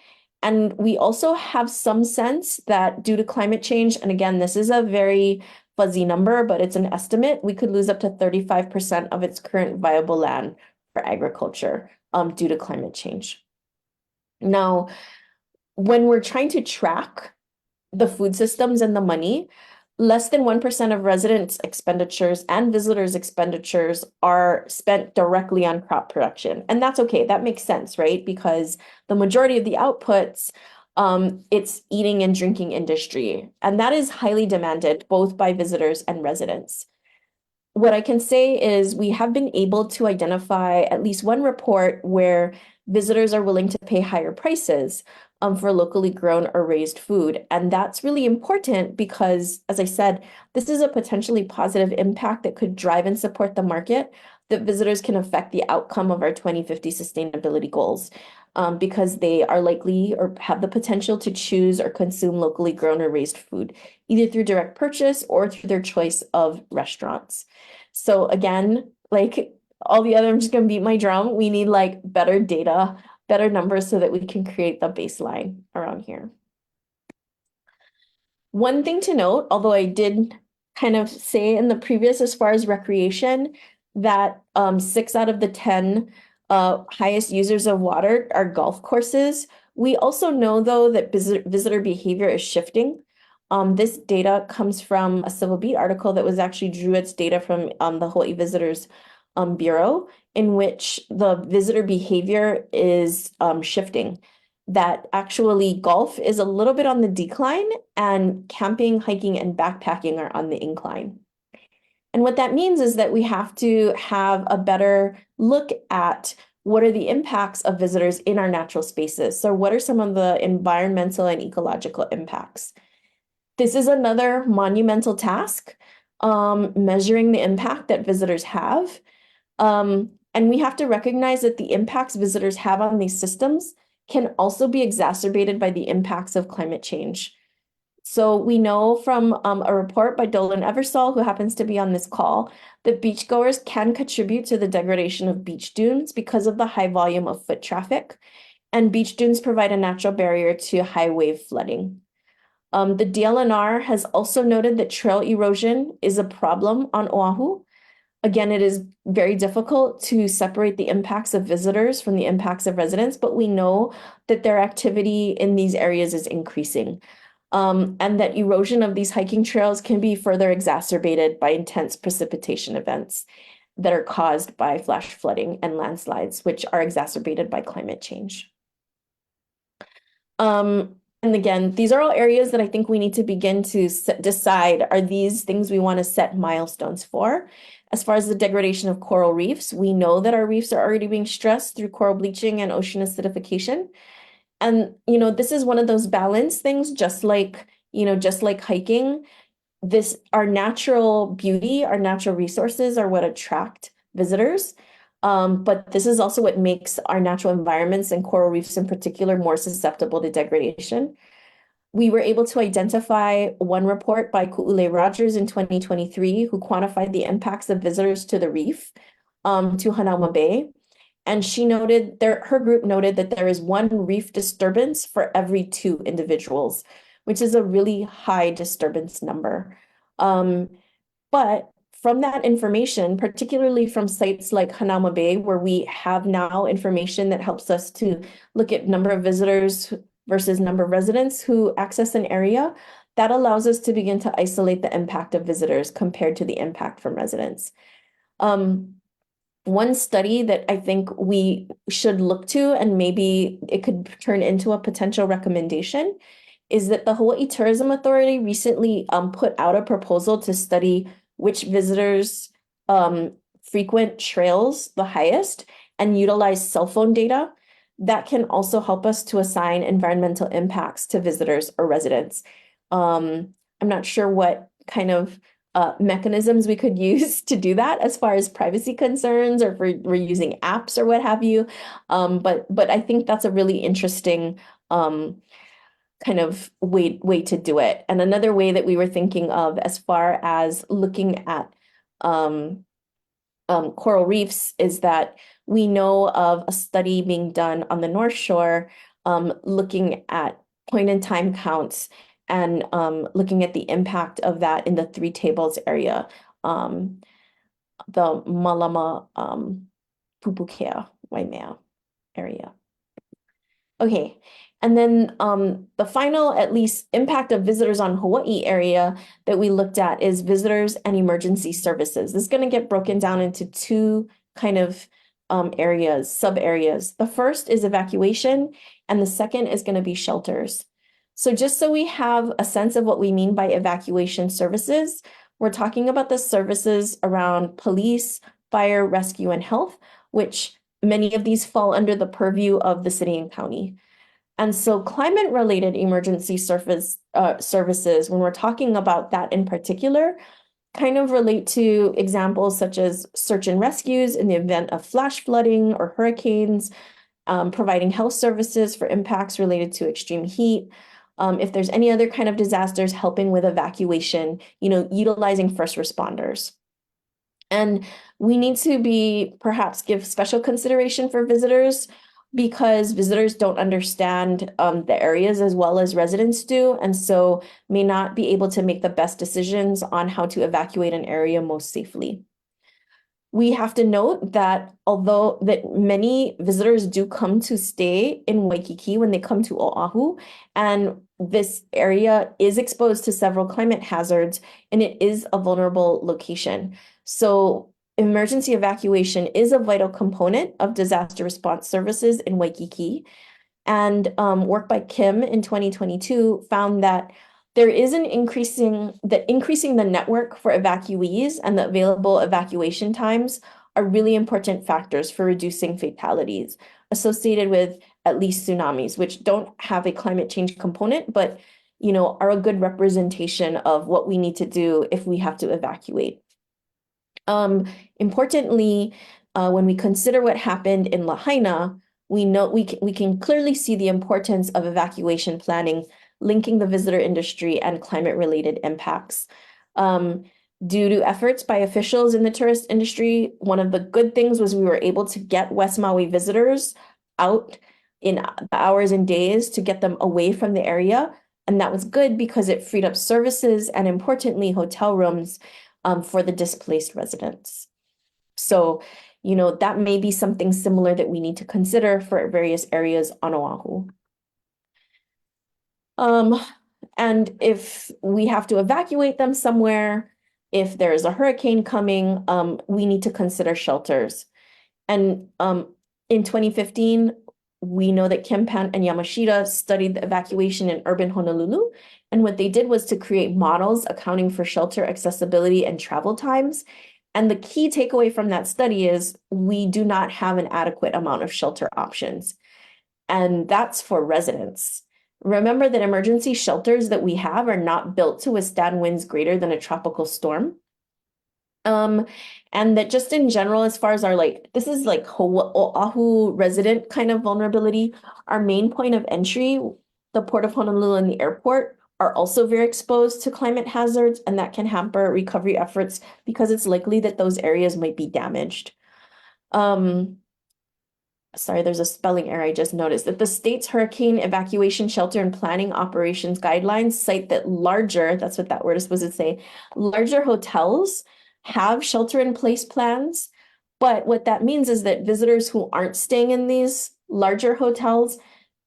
Speaker 2: And we also have some sense that due to climate change, and again, this is a very fuzzy number, but it's an estimate, we could lose up to 35% of its current viable land for agriculture due to climate change. Now, when we're trying to track the food systems and the money, less than 1% of residents' expenditures and visitors' expenditures are spent directly on crop production. And that's okay. That makes sense, right? Because the majority of the outputs, it's eating and drinking industry. And that is highly demanded both by visitors and residents. What I can say is we have been able to identify at least one report where visitors are willing to pay higher prices for locally grown or raised food. And that's really important because, as I said, this is a potentially positive impact that could drive and support the market, that visitors can affect the outcome of our 2050 sustainability goals because they are likely or have the potential to choose or consume locally grown or raised food, either through direct purchase or through their choice of restaurants. So again, like all the other, I'm just going to beat my drum. We need like better data, better numbers so that we can create the baseline around here. One thing to note, although I did kind of say in the previous as far as recreation, that 6 out of the 10 highest users of water are golf courses. We also know, though, that visitor behavior is shifting. This data comes from a Civil Beat article that was actually drew its data from the Hawaii Visitors Bureau, in which the visitor behavior is shifting. That actually golf is a little bit on the decline and camping, hiking, and backpacking are on the incline. And what that means is that we have to have a better look at what are the impacts of visitors in our natural spaces. So what are some of the environmental and ecological impacts? This is another monumental task, measuring the impact that visitors have. And we have to recognize that the impacts visitors have on these systems can also be exacerbated by the impacts of climate change. So we know from a report by Dolan Eversole, who happens to be on this call, that beachgoers can contribute to the degradation of beach dunes because of the high volume of foot traffic. And beach dunes provide a natural barrier to high wave flooding. The DLNR has also noted that trail erosion is a problem on Oahu. Again, it is very difficult to separate the impacts of visitors from the impacts of residents, but we know that their activity in these areas is increasing. And that erosion of these hiking trails can be further exacerbated by intense precipitation events. that are caused by flash flooding and landslides, which are exacerbated by climate change. And again, these are all areas that I think we need to begin to decide, are these things we want to set milestones for? As far as the degradation of coral reefs, we know that our reefs are already being stressed through coral bleaching and ocean acidification. And, this is one of those balance things, just like hiking. Our natural beauty, our natural resources are what attract visitors. But this is also what makes our natural environments and coral reefs in particular more susceptible to degradation. We were able to identify one report by Ku'ule Rogers in 2023 who quantified the impacts of visitors to the reef, to Hanauma Bay. And her group noted that there is one reef disturbance for every 2 individuals, which is a really high disturbance number. But from that information, particularly from sites like Hanauma Bay, where we have now information that helps us to look at number of visitors versus number of residents who access an area, that allows us to begin to isolate the impact of visitors compared to the impact from residents. One study that I think we should look to, and maybe it could turn into a potential recommendation, is that the Hawaii Tourism Authority recently put out a proposal to study which visitors frequent trails the highest and utilize cell phone data. That can also help us to assign environmental impacts to visitors or residents. I'm not sure what kind of mechanisms we could use to do that as far as privacy concerns, or if we're using apps or what have you. But I think that's a really interesting kind of way to do it. And another way that we were thinking of as far as looking at coral reefs is that we know of a study being done on the North Shore, looking at point in time counts and looking at the impact of that in the Three Tables area, the Malama Pupukea Waimea area. Okay, and then the final, at least, impact of visitors on Hawaii area that we looked at is visitors and emergency services. This is going to get broken down into 2 kind of areas, sub areas. The first is evacuation, and the second is going to be shelters. So just so we have a sense of what we mean by evacuation services, we're talking about the services around police, fire, rescue, and health, which many of these fall under the purview of the city and county. And so climate-related emergency services, when we're talking about that in particular, kind of relate to examples such as search and rescues in the event of flash flooding or hurricanes, providing health services for impacts related to extreme heat. If there's any other kind of disasters, helping with evacuation, utilizing first responders. And we need to perhaps give special consideration for visitors, because visitors don't understand the areas as well as residents do, and so may not be able to make the best decisions on how to evacuate an area most safely. We have to note that although that many visitors do come to stay in Waikiki when they come to Oahu, and this area is exposed to several climate hazards, and it is a vulnerable location. So emergency evacuation is a vital component of disaster response services in Waikiki. And work by Kim in 2022 found that there is increasing the network for evacuees and the available evacuation times are really important factors for reducing fatalities associated with at least tsunamis, which don't have a climate change component, but are a good representation of what we need to do if we have to evacuate. Importantly, when we consider what happened in Lahaina, we know we can clearly see the importance of evacuation planning, linking the visitor industry and climate-related impacts. Due to efforts by officials in the tourist industry, one of the good things was we were able to get West Maui visitors out in the hours and days to get them away from the area. And that was good because it freed up services and, importantly, hotel rooms for the displaced residents. So, that may be something similar that we need to consider for various areas on Oahu. And if we have to evacuate them somewhere, if there is a hurricane coming, we need to consider shelters. And in 2015, we know that Kempan and Yamashita studied the evacuation in urban Honolulu. And what they did was to create models accounting for shelter accessibility and travel times. And the key takeaway from that study is we do not have an adequate amount of shelter options. And that's for residents. Remember that emergency shelters that we have are not built to withstand winds greater than a tropical storm. And that just in general, as far as our this is like Oahu resident kind of vulnerability, our main point of entry, the Port of Honolulu and the airport, are also very exposed to climate hazards, and that can hamper recovery efforts because it's likely that those areas might be damaged. Sorry, there's a spelling error I just noticed, that the state's hurricane evacuation shelter and planning operations guidelines cite that larger, that's what that word is supposed to say, larger hotels have shelter in place plans. But what that means is that visitors who aren't staying in these larger hotels,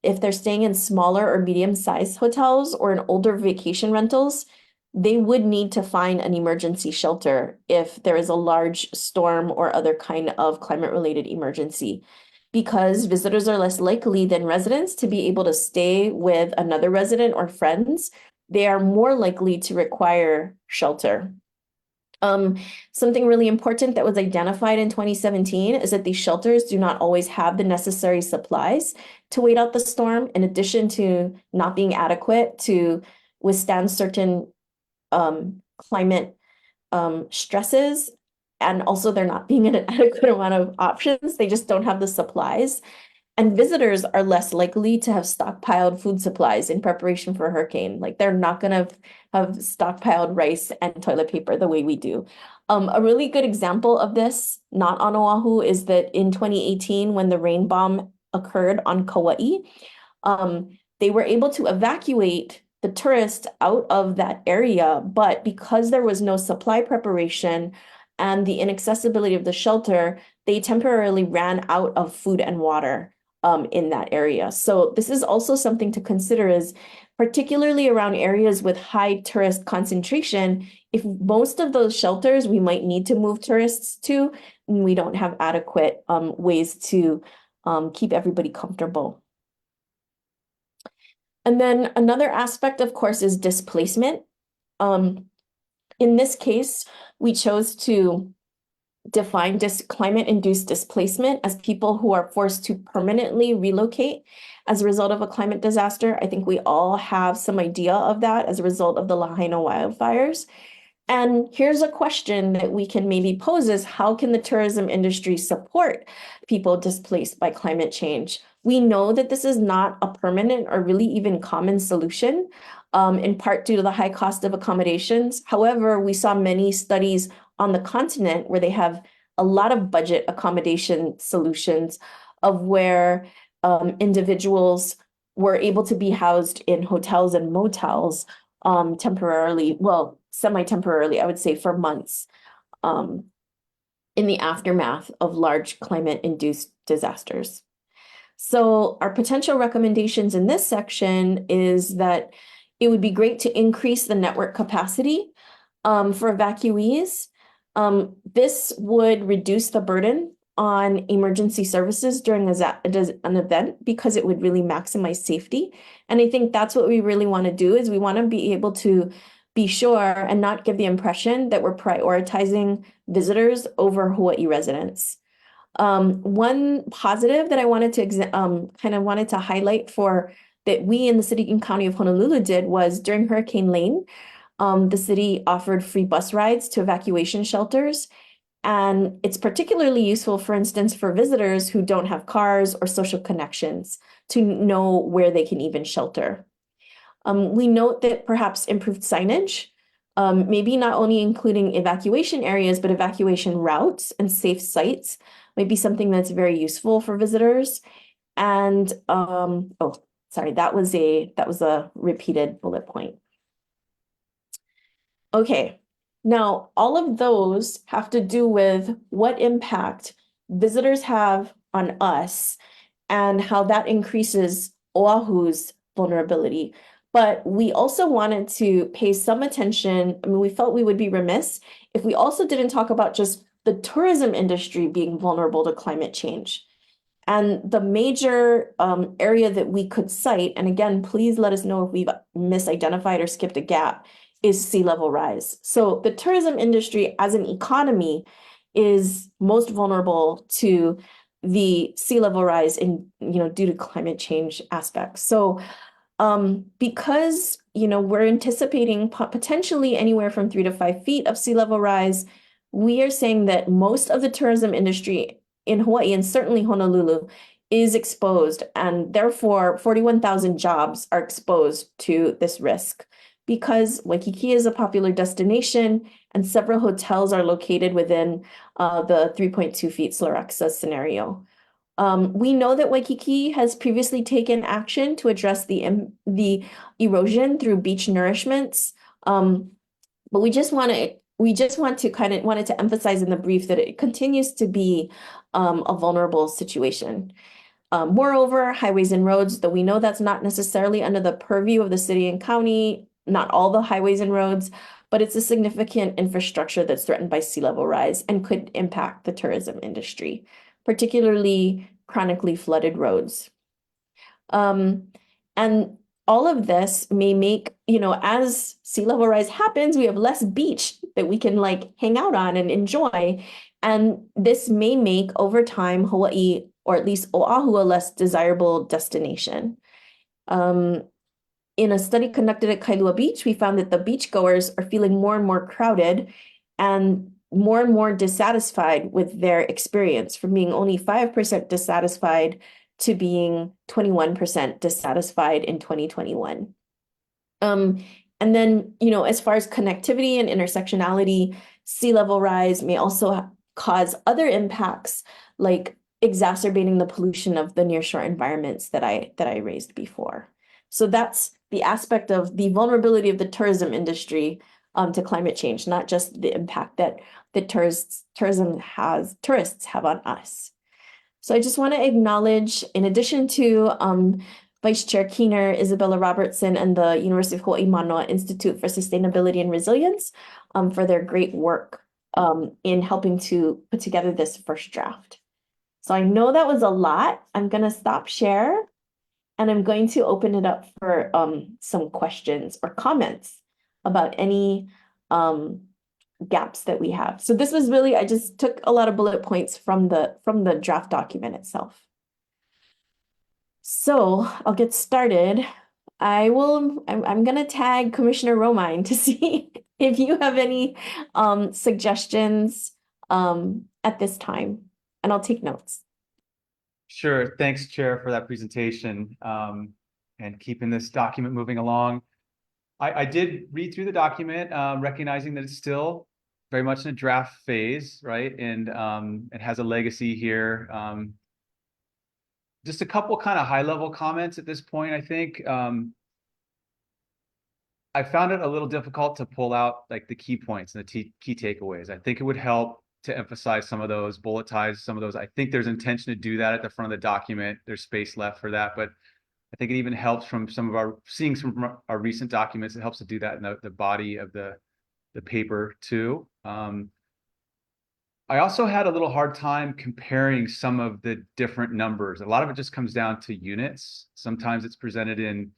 Speaker 2: if they're staying in smaller or medium-sized hotels or in older vacation rentals, they would need to find an emergency shelter if there is a large storm or other kind of climate-related emergency, because visitors are less likely than residents to be able to stay with another resident or friends. They are more likely to require shelter. Something really important that was identified in 2017 is that these shelters do not always have the necessary supplies to wait out the storm, in addition to not being adequate to withstand certain climate stresses. And also they're not being an adequate amount of options. They just don't have the supplies. And visitors are less likely to have stockpiled food supplies in preparation for a hurricane. Like they're not going to have stockpiled rice and toilet paper the way we do. A really good example of this, not on Oahu, is that in 2018, when the rain bomb occurred on Kauai, they were able to evacuate the tourists out of that area, but because there was no supply preparation and the inaccessibility of the shelter, they temporarily ran out of food and water in that area. So this is also something to consider, is particularly around areas with high tourist concentration. If most of those shelters we might need to move tourists to, and we don't have adequate ways to keep everybody comfortable. And then another aspect, of course, is displacement. In this case, we chose to define climate-induced displacement as people who are forced to permanently relocate as a result of a climate disaster. I think we all have some idea of that as a result of the Lahaina wildfires. And here's a question that we can maybe pose: is how can the tourism industry support people displaced by climate change? We know that this is not a permanent or really even common solution, in part due to the high cost of accommodations. However, we saw many studies on the continent where they have a lot of budget accommodation solutions, of where individuals were able to be housed in hotels and motels temporarily, well, semi-temporarily, I would say, for months, in the aftermath of large climate-induced disasters. So our potential recommendations in this section is that it would be great to increase the network capacity for evacuees. This would reduce the burden on emergency services during an event, because it would really maximize safety. And I think that's what we really want to do, is we want to be able to be sure and not give the impression that we're prioritizing visitors over Hawaii residents. One positive that I wanted to wanted to highlight for that we in the city and county of Honolulu did was during Hurricane Lane, the city offered free bus rides to evacuation shelters. And it's particularly useful, for instance, for visitors who don't have cars or social connections to know where they can even shelter. We note that perhaps improved signage, maybe not only including evacuation areas, but evacuation routes and safe sites, might be something that's very useful for visitors. And oh, sorry, that was a repeated bullet point. Okay, now all of those have to do with what impact visitors have on us and how that increases Oahu's vulnerability. But we also wanted to pay some attention. I mean, we felt we would be remiss if we also didn't talk about just the tourism industry being vulnerable to climate change. And the major area that we could cite, and again, please let us know if we've misidentified or skipped a gap, is sea level rise. So the tourism industry as an economy is most vulnerable to the sea level rise in, due to climate change aspects. So because, we're anticipating potentially anywhere from 3 to 5 feet of sea level rise, we are saying that most of the tourism industry in Hawaii, and certainly Honolulu, is exposed, and therefore 41,000 jobs are exposed to this risk. Because Waikiki is a popular destination and several hotels are located within the 3.2 feet Sloraxa scenario. We know that Waikiki has previously taken action to address the erosion through beach nourishments, but we just wanted to emphasize in the brief that it continues to be a vulnerable situation. Moreover, highways and roads, though we know that's not necessarily under the purview of the city and county, not all the highways and roads, but it's a significant infrastructure that's threatened by sea level rise and could impact the tourism industry, particularly chronically flooded roads. And all of this may make, as sea level rise happens, we have less beach that we can hang out on and enjoy. And this may make over time Hawaii, or at least Oahu, a less desirable destination. In a study conducted at Kailua Beach, we found that the beachgoers are feeling more and more crowded and more dissatisfied with their experience, from being only 5% dissatisfied to being 21% dissatisfied in 2021. And then, as far as connectivity and intersectionality, sea level rise may also cause other impacts, like exacerbating the pollution of the nearshore environments that I raised before. So that's the aspect of the vulnerability of the tourism industry to climate change, not just the impact that tourists have on us. So I just want to acknowledge, in addition to Vice Chair Keener, Isabella Robertson, and the University of Hawaii Manoa Institute for Sustainability and Resilience for their great work in helping to put together this first draft. So I know that was a lot. I'm going to stop share, and I'm going to open it up for some questions or comments about any gaps that we have. So this was really, I just took a lot of bullet points from the draft document itself. So I'll get started. I'm gonna tag Commissioner Romine to see if you have any suggestions at this time, and I'll take notes.
Speaker 3: Sure. Thanks, Chair, for that presentation and keeping this document moving along. I did read through the document, recognizing that it's still very much in a draft phase, right? And it has a legacy here. Just a couple kind of high-level comments at this point, I think. I found it a little difficult to pull out the key points and the key takeaways. I think it would help to emphasize some of those, bulletize some of those. I think there's intention to do that at the front of the document. There's space left for that, but I think it even helps from some of our recent documents. It helps to do that in the body of the paper too. I also had a little hard time comparing some of the different numbers. A lot of it just comes down to units. Sometimes it's presented in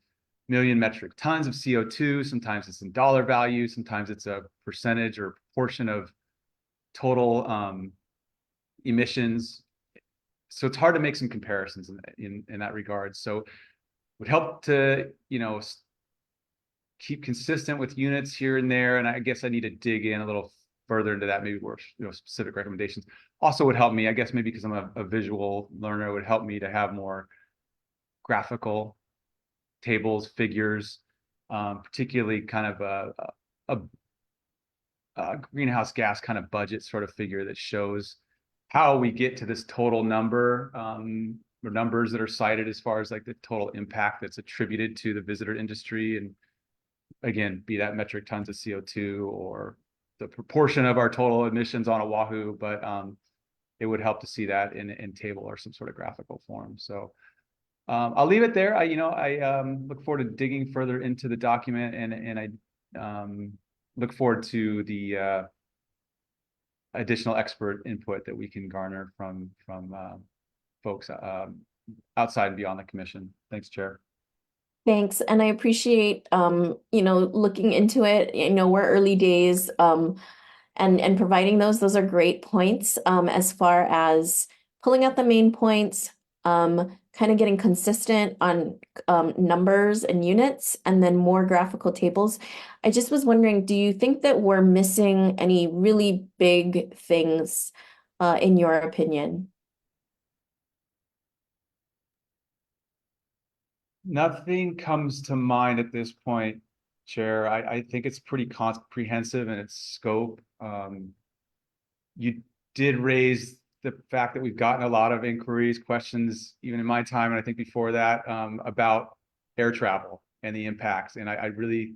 Speaker 3: million metric tons of CO2. Sometimes it's in dollar value. Sometimes it's a percentage or portion of total emissions. So it's hard to make some comparisons in that regard. So would help to, keep consistent with units here and there. And I guess I need to dig in a little further into that, maybe more, specific recommendations. Also would help me, I guess, maybe because I'm a visual learner, it would help me to have more graphical tables, figures, particularly kind of a greenhouse gas kind of budget sort of figure that shows how we get to this total number, or numbers that are cited as far as the total impact that's attributed to the visitor industry. And again, be that metric tons of CO2 or the proportion of our total emissions on Oahu, but it would help to see that in table or some sort of graphical form. So I'll leave it there. I look forward to digging further into the document, and I look forward to the additional expert input that we can garner from folks outside and beyond the commission. Thanks, Chair.
Speaker 2: Thanks, and I appreciate looking into it. We're early days, and providing those are great points as far as pulling out the main points, kind of getting consistent on numbers and units, and then more graphical tables. I just was wondering, do you think that we're missing any really big things in your opinion?
Speaker 3: Nothing comes to mind at this point, Chair. I think it's pretty comprehensive in its scope. You did raise the fact that we've gotten a lot of inquiries, questions, even in my time, and I think before that, about air travel and the impacts. And I really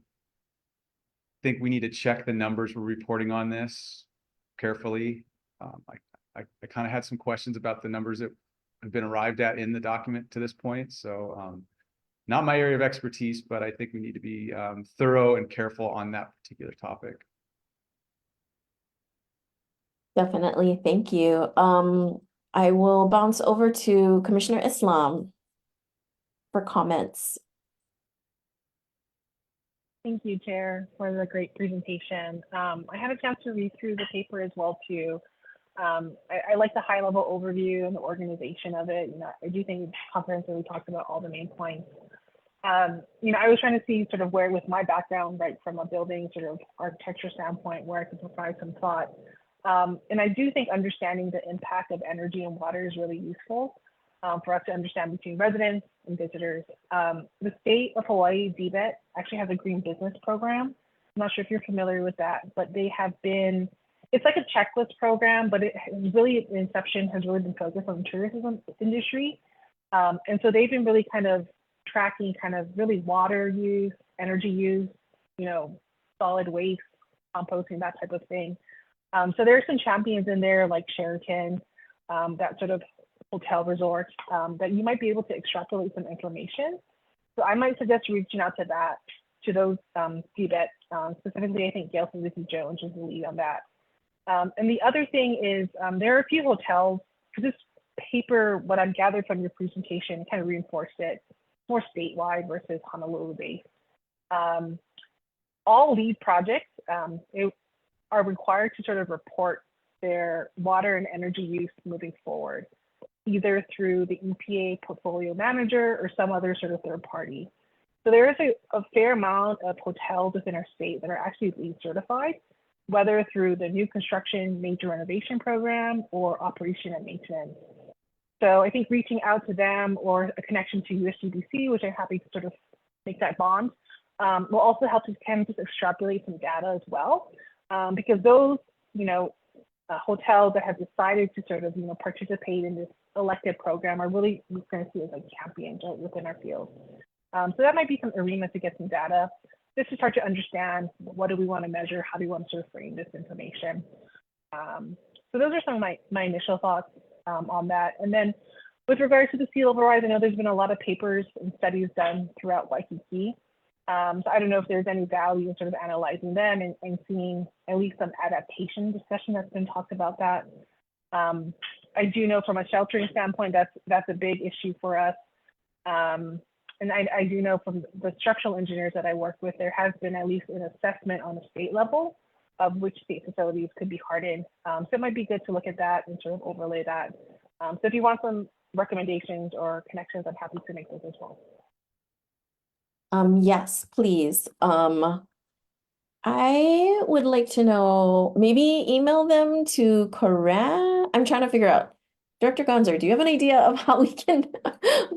Speaker 3: think we need to check the numbers we're reporting on this carefully. I kind of had some questions about the numbers that have been arrived at in the document to this point. So not my area of expertise, but I think we need to be thorough and careful on that particular topic.
Speaker 2: Definitely, thank you. I will bounce over to Commissioner Islam for comments.
Speaker 5: Thank you, Chair, for the great presentation. I had a chance to read through the paper as well, too. I like the high-level overview and the organization of it. I do think it's comprehensively talked about all the main points. I was trying to see sort of where, with my background, right, from a building sort of architecture standpoint, where I could provide some thought. And I do think understanding the impact of energy and water is really useful for us to understand between residents and visitors. The state of Hawaii, DBET, actually has a green business program. I'm not sure if you're familiar with that, but they have been, it's like a checklist program, but it has really, the inception has really been focused on the tourism industry. And so they've been really kind of tracking kind of really water use, energy use, solid waste, composting, that type of thing. So there are some champions in there like Sheraton, that sort of hotel resort, that you might be able to extrapolate some information. So I might suggest reaching out to those DBET, specifically I think Gail Suzuki Jones is the lead on that. And the other thing is there are a few hotels, because this paper, what I've gathered from your presentation kind of reinforced it, more statewide versus Honolulu based. All lead projects are required to sort of report their water and energy use moving forward, either through the EPA portfolio manager or some other sort of third party. So there is a fair amount of hotels within our state that are actually LEED certified, whether through the new construction major renovation program or operation and maintenance. So I think reaching out to them or a connection to USGBC, which I'm happy to sort of make that bond, will also help to kind of just extrapolate some data as well. Because those, hotels that have decided to sort of, participate in this elected program are really going to see as like champions within our field. So that might be some arena to get some data, just to start to understand what do we want to measure, how do we want to sort of frame this information. So those are some of my initial thoughts on that. And then with regards to the sea level rise, I know there's been a lot of papers and studies done throughout Waikiki. So I don't know if there's any value in sort of analyzing them and seeing at least some adaptation discussion that's been talked about that. I do know from a sheltering standpoint, that's a big issue for us. And I do know from the structural engineers that I work with, there has been at least an assessment on a state level of which state facilities could be hardened. So it might be good to look at that and sort of overlay that. So if you want some recommendations or connections, I'm happy to make those as well.
Speaker 2: Yes, please. I would like to know, maybe email them to Corinne. I'm trying to figure out. Director Gonzer, do you have an idea of how we can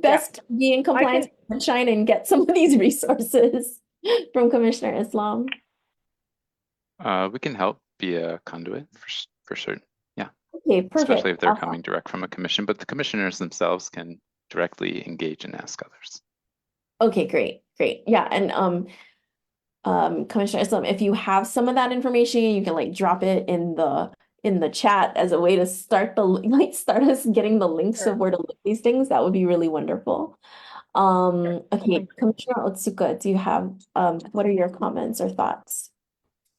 Speaker 2: best be in compliance with sunshine and get some of these resources from Commissioner Islam?
Speaker 1: We can help be a conduit for certain. Yeah.
Speaker 2: Okay, perfect.
Speaker 1: Especially if they're coming direct from a commission, but the commissioners themselves can directly engage and ask others.
Speaker 2: Okay, great. Yeah, and Commissioner Islam, if you have some of that information, you can like drop it in the chat as a way to start us getting the links of where to look these things. That would be really wonderful. Okay,
Speaker 5: Thanks.
Speaker 2: Commissioner Otsuka, do you have, what are your comments or thoughts?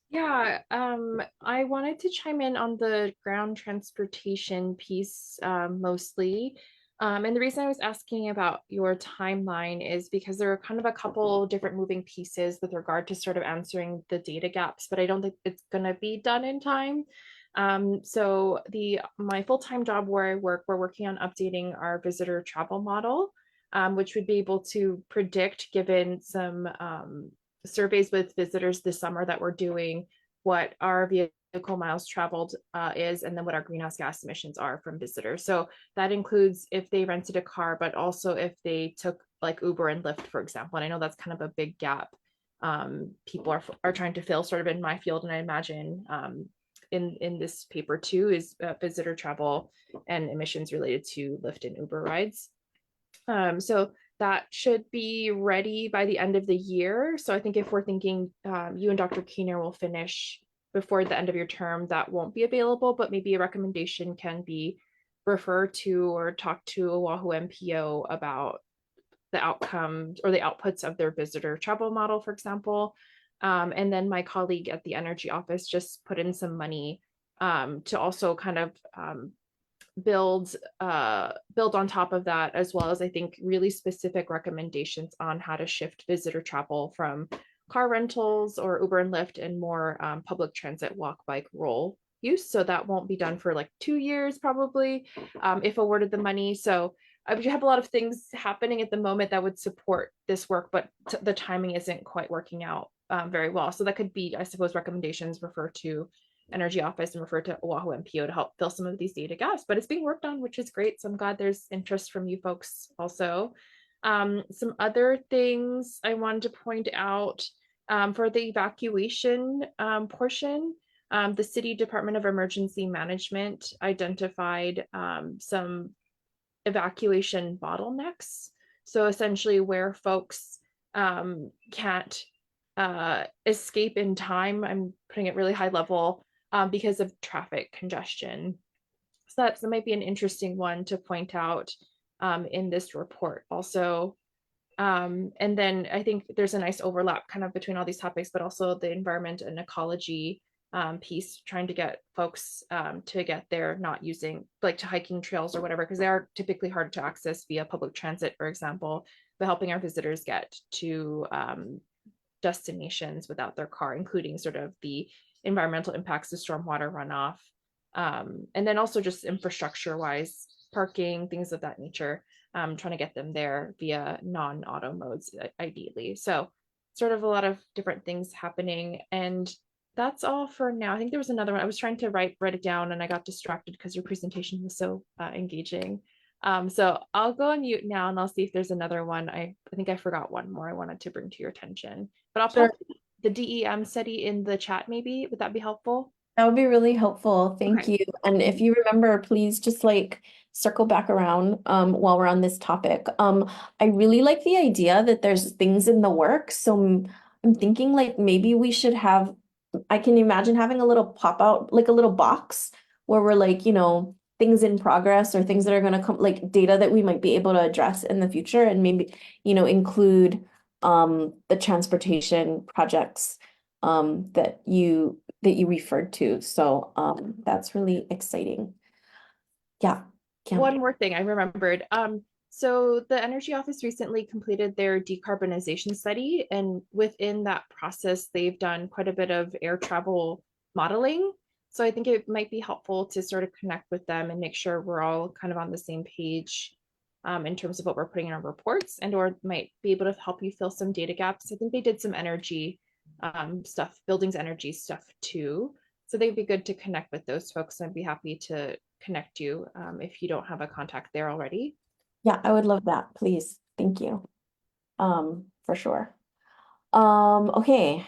Speaker 4: Yeah, I wanted to chime in on the ground transportation piece mostly. And the reason I was asking about your timeline is because there are kind of a couple different moving pieces with regard to sort of answering the data gaps, but I don't think it's gonna be done in time. So my full-time job where I work, we're working on updating our visitor travel model, which would be able to predict, given some surveys with visitors this summer that we're doing, what our vehicle miles traveled is, and then what our greenhouse gas emissions are from visitors. So that includes if they rented a car, but also if they took like Uber and Lyft, for example. And I know that's kind of a big gap people are trying to fill sort of in my field. And I imagine in this paper too is visitor travel and emissions related to Lyft and Uber rides. So that should be ready by the end of the year. So I think if we're thinking you and Dr. Keener will finish before the end of your term, that won't be available, but maybe a recommendation can be referred to or talk to Oahu MPO about the outcomes or the outputs of their visitor travel model, for example. And then my colleague at the energy office just put in some money to also kind of build on top of that, as well as I think really specific recommendations on how to shift visitor travel from car rentals or Uber and Lyft and more public transit, walk, bike, roll use. So that won't be done for like 2 years probably, if awarded the money. So I would have a lot of things happening at the moment that would support this work, but the timing isn't quite working out very well. So that could be, I suppose, recommendations refer to energy office and refer to Oahu MPO to help fill some of these data gaps, but it's being worked on, which is great. So I'm glad there's interest from you folks also. Some other things I wanted to point out for the evacuation portion, the City Department of Emergency Management identified some evacuation bottlenecks. So essentially where folks can't escape in time, I'm putting it really high level, because of traffic congestion. So that might be an interesting one to point out in this report also. And then I think there's a nice overlap kind of between all these topics, but also the environment and ecology piece, trying to get folks to get there, not using like to hiking trails or whatever, because they are typically hard to access via public transit, for example, but helping our visitors get to destinations without their car, including sort of the environmental impacts of stormwater runoff. And then also just infrastructure wise, parking, things of that nature, trying to get them there via non-auto modes, ideally. So sort of a lot of different things happening. And that's all for now. I think there was another one. I was trying to write it down and I got distracted because your presentation was so engaging. So I'll go on mute now and I'll see if there's another one. I think I forgot one more I wanted to bring to your attention, but I'll
Speaker 2: Sure.
Speaker 4: put the DEM study in the chat maybe. Would that be helpful?
Speaker 2: That would be really helpful. Thank
Speaker 4: Okay.
Speaker 2: you. And if you remember, please just like circle back around while we're on this topic. I really like the idea that there's things in the works. So I'm thinking like maybe we should have, I can imagine having a little pop out, like a little box where we're like, things in progress or things that are going to come, like data that we might be able to address in the future, and maybe, include the transportation projects that you referred to. So that's really exciting. Yeah.
Speaker 4: One more thing I remembered. So the Energy Office recently completed their decarbonization study, and within that process, they've done quite a bit of air travel modeling. So I think it might be helpful to sort of connect with them and make sure we're all kind of on the same page in terms of what we're putting in our reports, and or might be able to help you fill some data gaps. I think they did some energy stuff, buildings energy stuff too. So they'd be good to connect with those folks. I'd be happy to connect you if you don't have a contact there already.
Speaker 2: Yeah, I would love that, please. Thank you. For sure. Okay.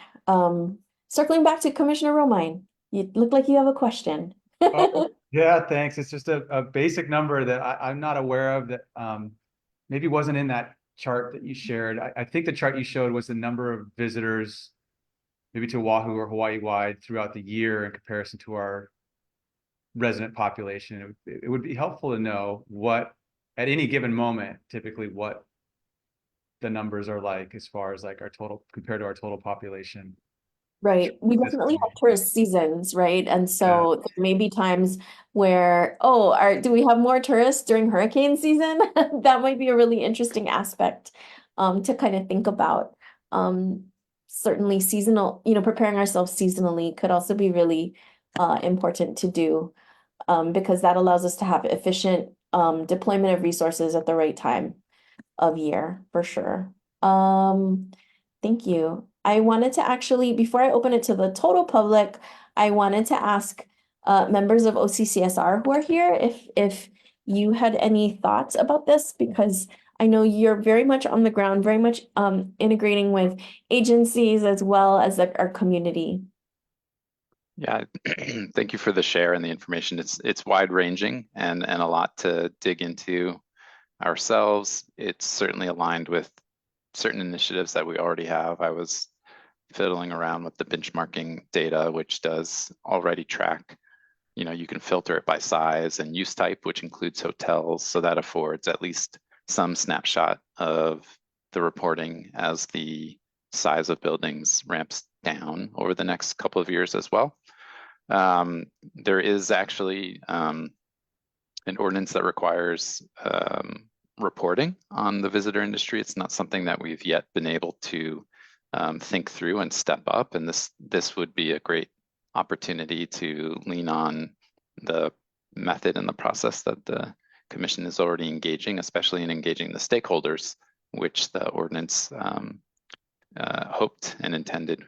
Speaker 2: Circling back to Commissioner Romine, you look like you have a question.
Speaker 3: Oh, yeah, thanks. It's just a basic number that I'm not aware of that maybe wasn't in that chart that you shared. I think the chart you showed was the number of visitors maybe to Oahu or Hawaii wide throughout the year in comparison to our resident population. It would be helpful to know what, at any given moment, typically what the numbers are like as far as like our total compared to our total population.
Speaker 2: Right. We
Speaker 3: This
Speaker 2: definitely have
Speaker 3: community.
Speaker 2: tourist seasons, right? And so there may be times where, oh, do we have more tourists during hurricane season? That might be a really interesting aspect to kind of think about. Certainly seasonal, preparing ourselves seasonally could also be really important to do because that allows us to have efficient deployment of resources at the right time of year, for sure. Thank you. I wanted to actually, before I open it to the total public, I wanted to ask members of OCCSR who are here if you had any thoughts about this, because I know you're very much on the ground, very much integrating with agencies as well as our community.
Speaker 1: Yeah, thank you for the share and the information. It's wide ranging and a lot to dig into ourselves. It's certainly aligned with certain initiatives that we already have. I was fiddling around with the benchmarking data, which does already track, you can filter it by size and use type, which includes hotels. So that affords at least some snapshot of the reporting as the size of buildings ramps down over the next couple of years as well. There is actually an ordinance that requires reporting on the visitor industry. It's not something that we've yet been able to think through and step up. And this would be a great opportunity to lean on the method and the process that the commission is already engaging, especially in engaging the stakeholders, which the ordinance hoped and intended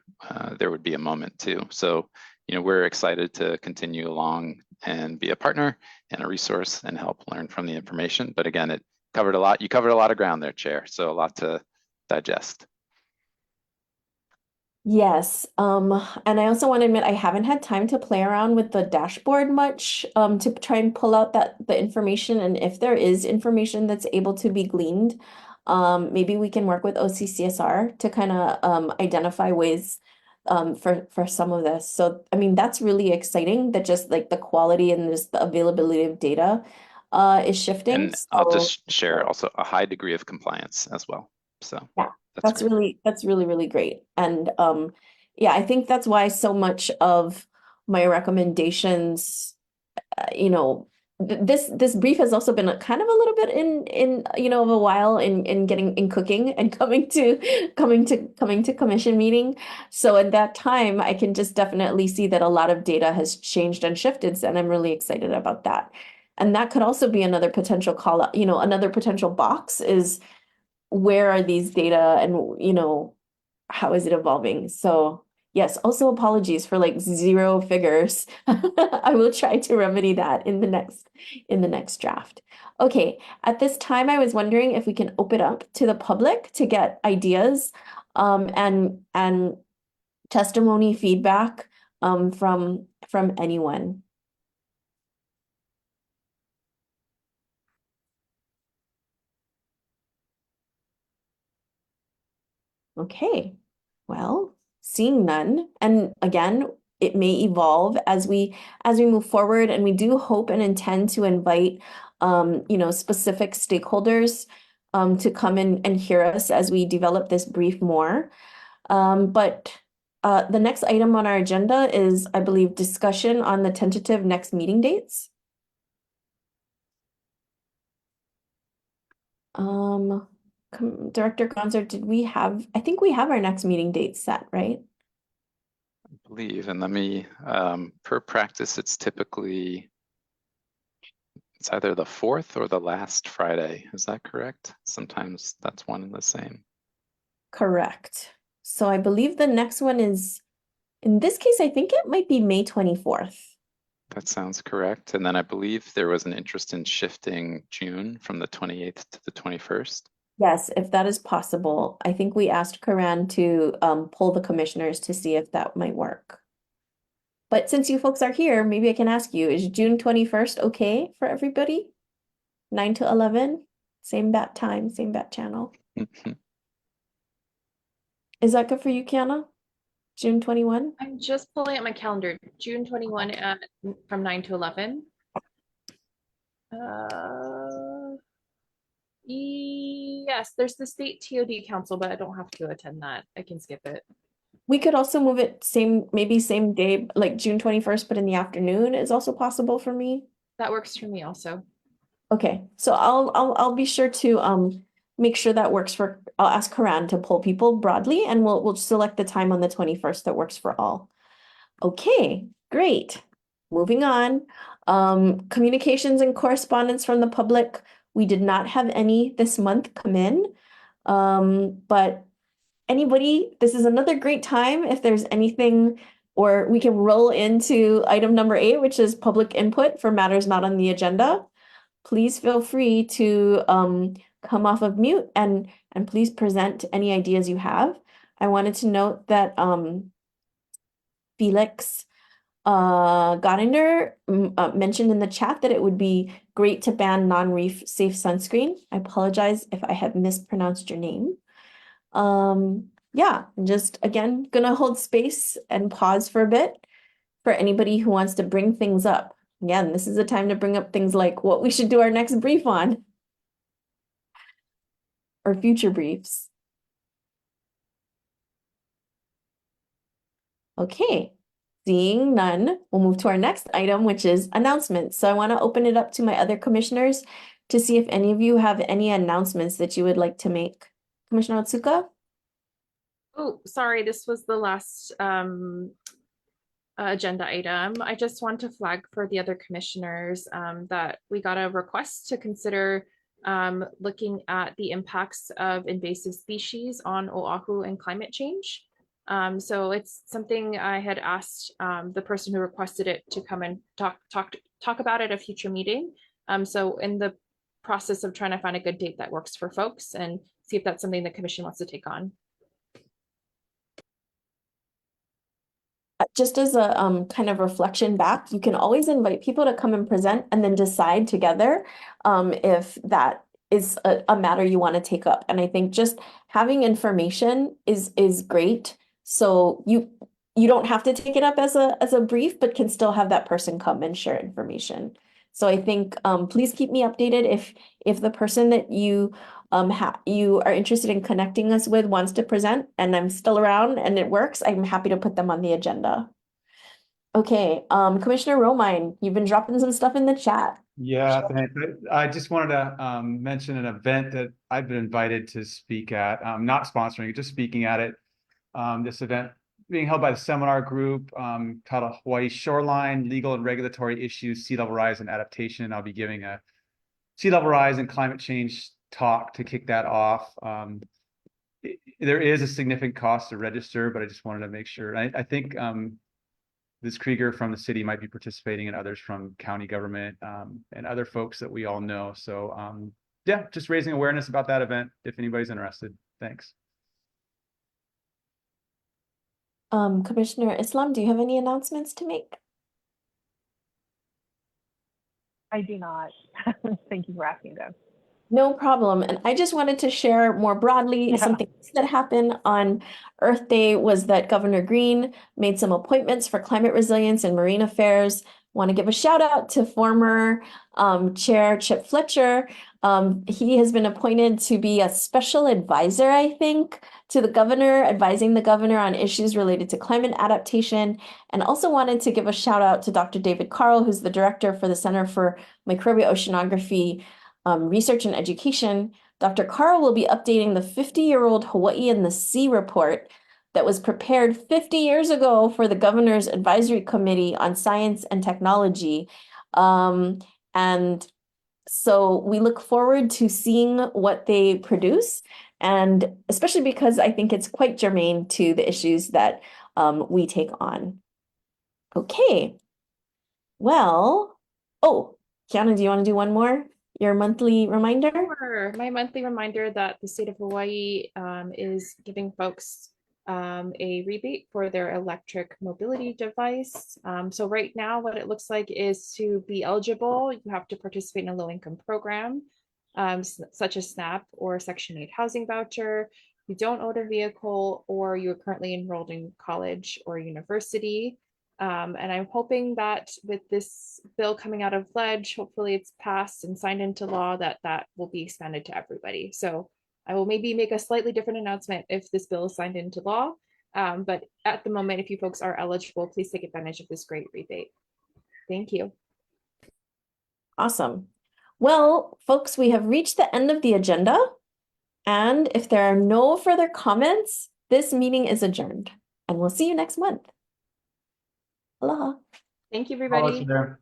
Speaker 1: there would be a moment to. So, we're excited to continue along and be a partner and a resource and help learn from the information. But again, it covered a lot. You covered a lot of ground there, Chair. So a lot to digest.
Speaker 2: Yes, and I also want to admit I haven't had time to play around with the dashboard much to try and pull out the information, and if there is information that's able to be gleaned, maybe we can work with OCCSR to kind of identify ways for some of this. So I mean that's really exciting that just like the quality and just the availability of data is shifting.
Speaker 1: And I'll just share also a high degree of compliance as well. So
Speaker 2: yeah.
Speaker 1: that's great.
Speaker 2: That's really great. And yeah, I think that's why so much of my recommendations, this brief has also been kind of a little bit in of a while in getting in cooking and coming to commission meeting. So at that time, I can just definitely see that a lot of data has changed and shifted, and I'm really excited about that. And that could also be another potential call out, another potential box is where are these data and how is it evolving? So yes, also apologies for like zero figures. I will try to remedy that in the next draft. Okay, at this time I was wondering if we can open up to the public to get ideas and testimony feedback from anyone. Okay, well, seeing none, and again, it may evolve as we move forward, and we do hope and intend to invite specific stakeholders to come in and hear us as we develop this brief more. But the next item on our agenda is, I believe, discussion on the tentative next meeting dates. Director Gonzer, I think we have our next meeting date set, right?
Speaker 1: I believe, and let me, per practice, it's either the 4th or the last Friday. Is that correct? Sometimes that's one and the same.
Speaker 2: Correct. So I believe the next one is, in this case, I think it might be May 24th.
Speaker 1: That sounds correct. And then I believe there was an interest in shifting June from the 28th to the 21st.
Speaker 2: Yes, if that is possible. I think we asked Karan to pull the commissioners to see if that might work. But since you folks are here, maybe I can ask you, is June 21st okay for everybody? 9 to 11, same bat time, same bat channel. Is that good for you, Kiana? June 21?
Speaker 4: I'm just pulling up my calendar. June 21 from 9 to 11. Yes, there's the state TOD council, but I don't have to attend that. I can skip it.
Speaker 2: We could also move it maybe same day, like June 21st, but in the afternoon is also possible for me.
Speaker 4: That works for me also.
Speaker 2: Okay, so I'll be sure to make sure that works for, I'll ask Karan to pull people broadly and we'll select the time on the 21st that works for all. Okay, great. Moving on. Communications and correspondence from the public. We did not have any this month come in. But anybody, this is another great time if there's anything, or we can roll into item number 8, which is public input for matters not on the agenda. Please feel free to come off of mute and please present any ideas you have. I wanted to note that Felix Gottinger mentioned in the chat that it would be great to ban non-reef safe sunscreen. I apologize if I have mispronounced your name. Yeah, just again, gonna hold space and pause for a bit for anybody who wants to bring things up. Again, this is a time to bring up things like what we should do our next brief on or future briefs. Okay, seeing none, we'll move to our next item, which is announcements. So I want to open it up to my other commissioners to see if any of you have any announcements that you would like to make. Commissioner Otsuka?
Speaker 4: Oh, sorry, this was the last agenda item. I just want to flag for the other commissioners that we got a request to consider looking at the impacts of invasive species on Oahu and climate change. So it's something I had asked the person who requested it to come and talk about at a future meeting. So in the process of trying to find a good date that works for folks and see if that's something the commission wants to take on.
Speaker 2: Just as a kind of reflection back, you can always invite people to come and present and then decide together if that is a matter you want to take up. And I think just having information is great. So you don't have to take it up as a brief, but can still have that person come and share information. So I think please keep me updated if the person that you are interested in connecting us with wants to present and I'm still around and it works, I'm happy to put them on the agenda. Okay, Commissioner Romine, you've been dropping some stuff in the chat.
Speaker 3: Yeah, thanks. I just wanted to mention an event that I've been invited to speak at, not sponsoring it, just speaking at it. This event being held by the seminar group titled Hawaii Shoreline, Legal and Regulatory Issues, Sea Level Rise and Adaptation. I'll be giving a sea level rise and climate change talk to kick that off. There is a significant cost to register, but I just wanted to make sure. I think Liz Krieger from the city might be participating and others from county government and other folks that we all know. So yeah, just raising awareness about that event if anybody's interested. Thanks.
Speaker 2: Commissioner Islam, do you have any announcements to make?
Speaker 5: I do not. Thank you for asking, though.
Speaker 2: No problem. And I just wanted to share more broadly something that happened on Earth Day was that Governor Green made some appointments for climate resilience and marine affairs. Want to give a shout out to former Chair Chip Fletcher. He has been appointed to be a special advisor, I think, to the governor, advising the governor on issues related to climate adaptation. And also wanted to give a shout out to Dr. David Carl, who's the director for the Center for Microbial Oceanography Research and Education. Dr. Carl will be updating the 50-year-old Hawaii and the Sea report that was prepared 50 years ago for the Governor's Advisory Committee on Science and Technology. And so we look forward to seeing what they produce, and especially because I think it's quite germane to the issues that we take on. Okay. Well, oh, Kiana, do you want to do one more? Your monthly reminder?
Speaker 4: Sure. My monthly reminder that the state of Hawaii is giving folks a rebate for their electric mobility device. So right now, what it looks like is to be eligible, you have to participate in a low-income program, such as SNAP or Section 8 housing voucher. You don't own a vehicle, or you're currently enrolled in college or university. And I'm hoping that with this bill coming out of Ledge, hopefully it's passed and signed into law, that will be expanded to everybody. So I will maybe make a slightly different announcement if this bill is signed into law. But at the moment, if you folks are eligible, please take advantage of this great rebate. Thank you.
Speaker 2: Awesome. Well, folks, we have reached the end of the agenda. And if there are no further comments, this meeting is adjourned. And we'll see you next month. Aloha.
Speaker 4: Thank you,
Speaker 3: All of us
Speaker 4: everybody.
Speaker 3: there.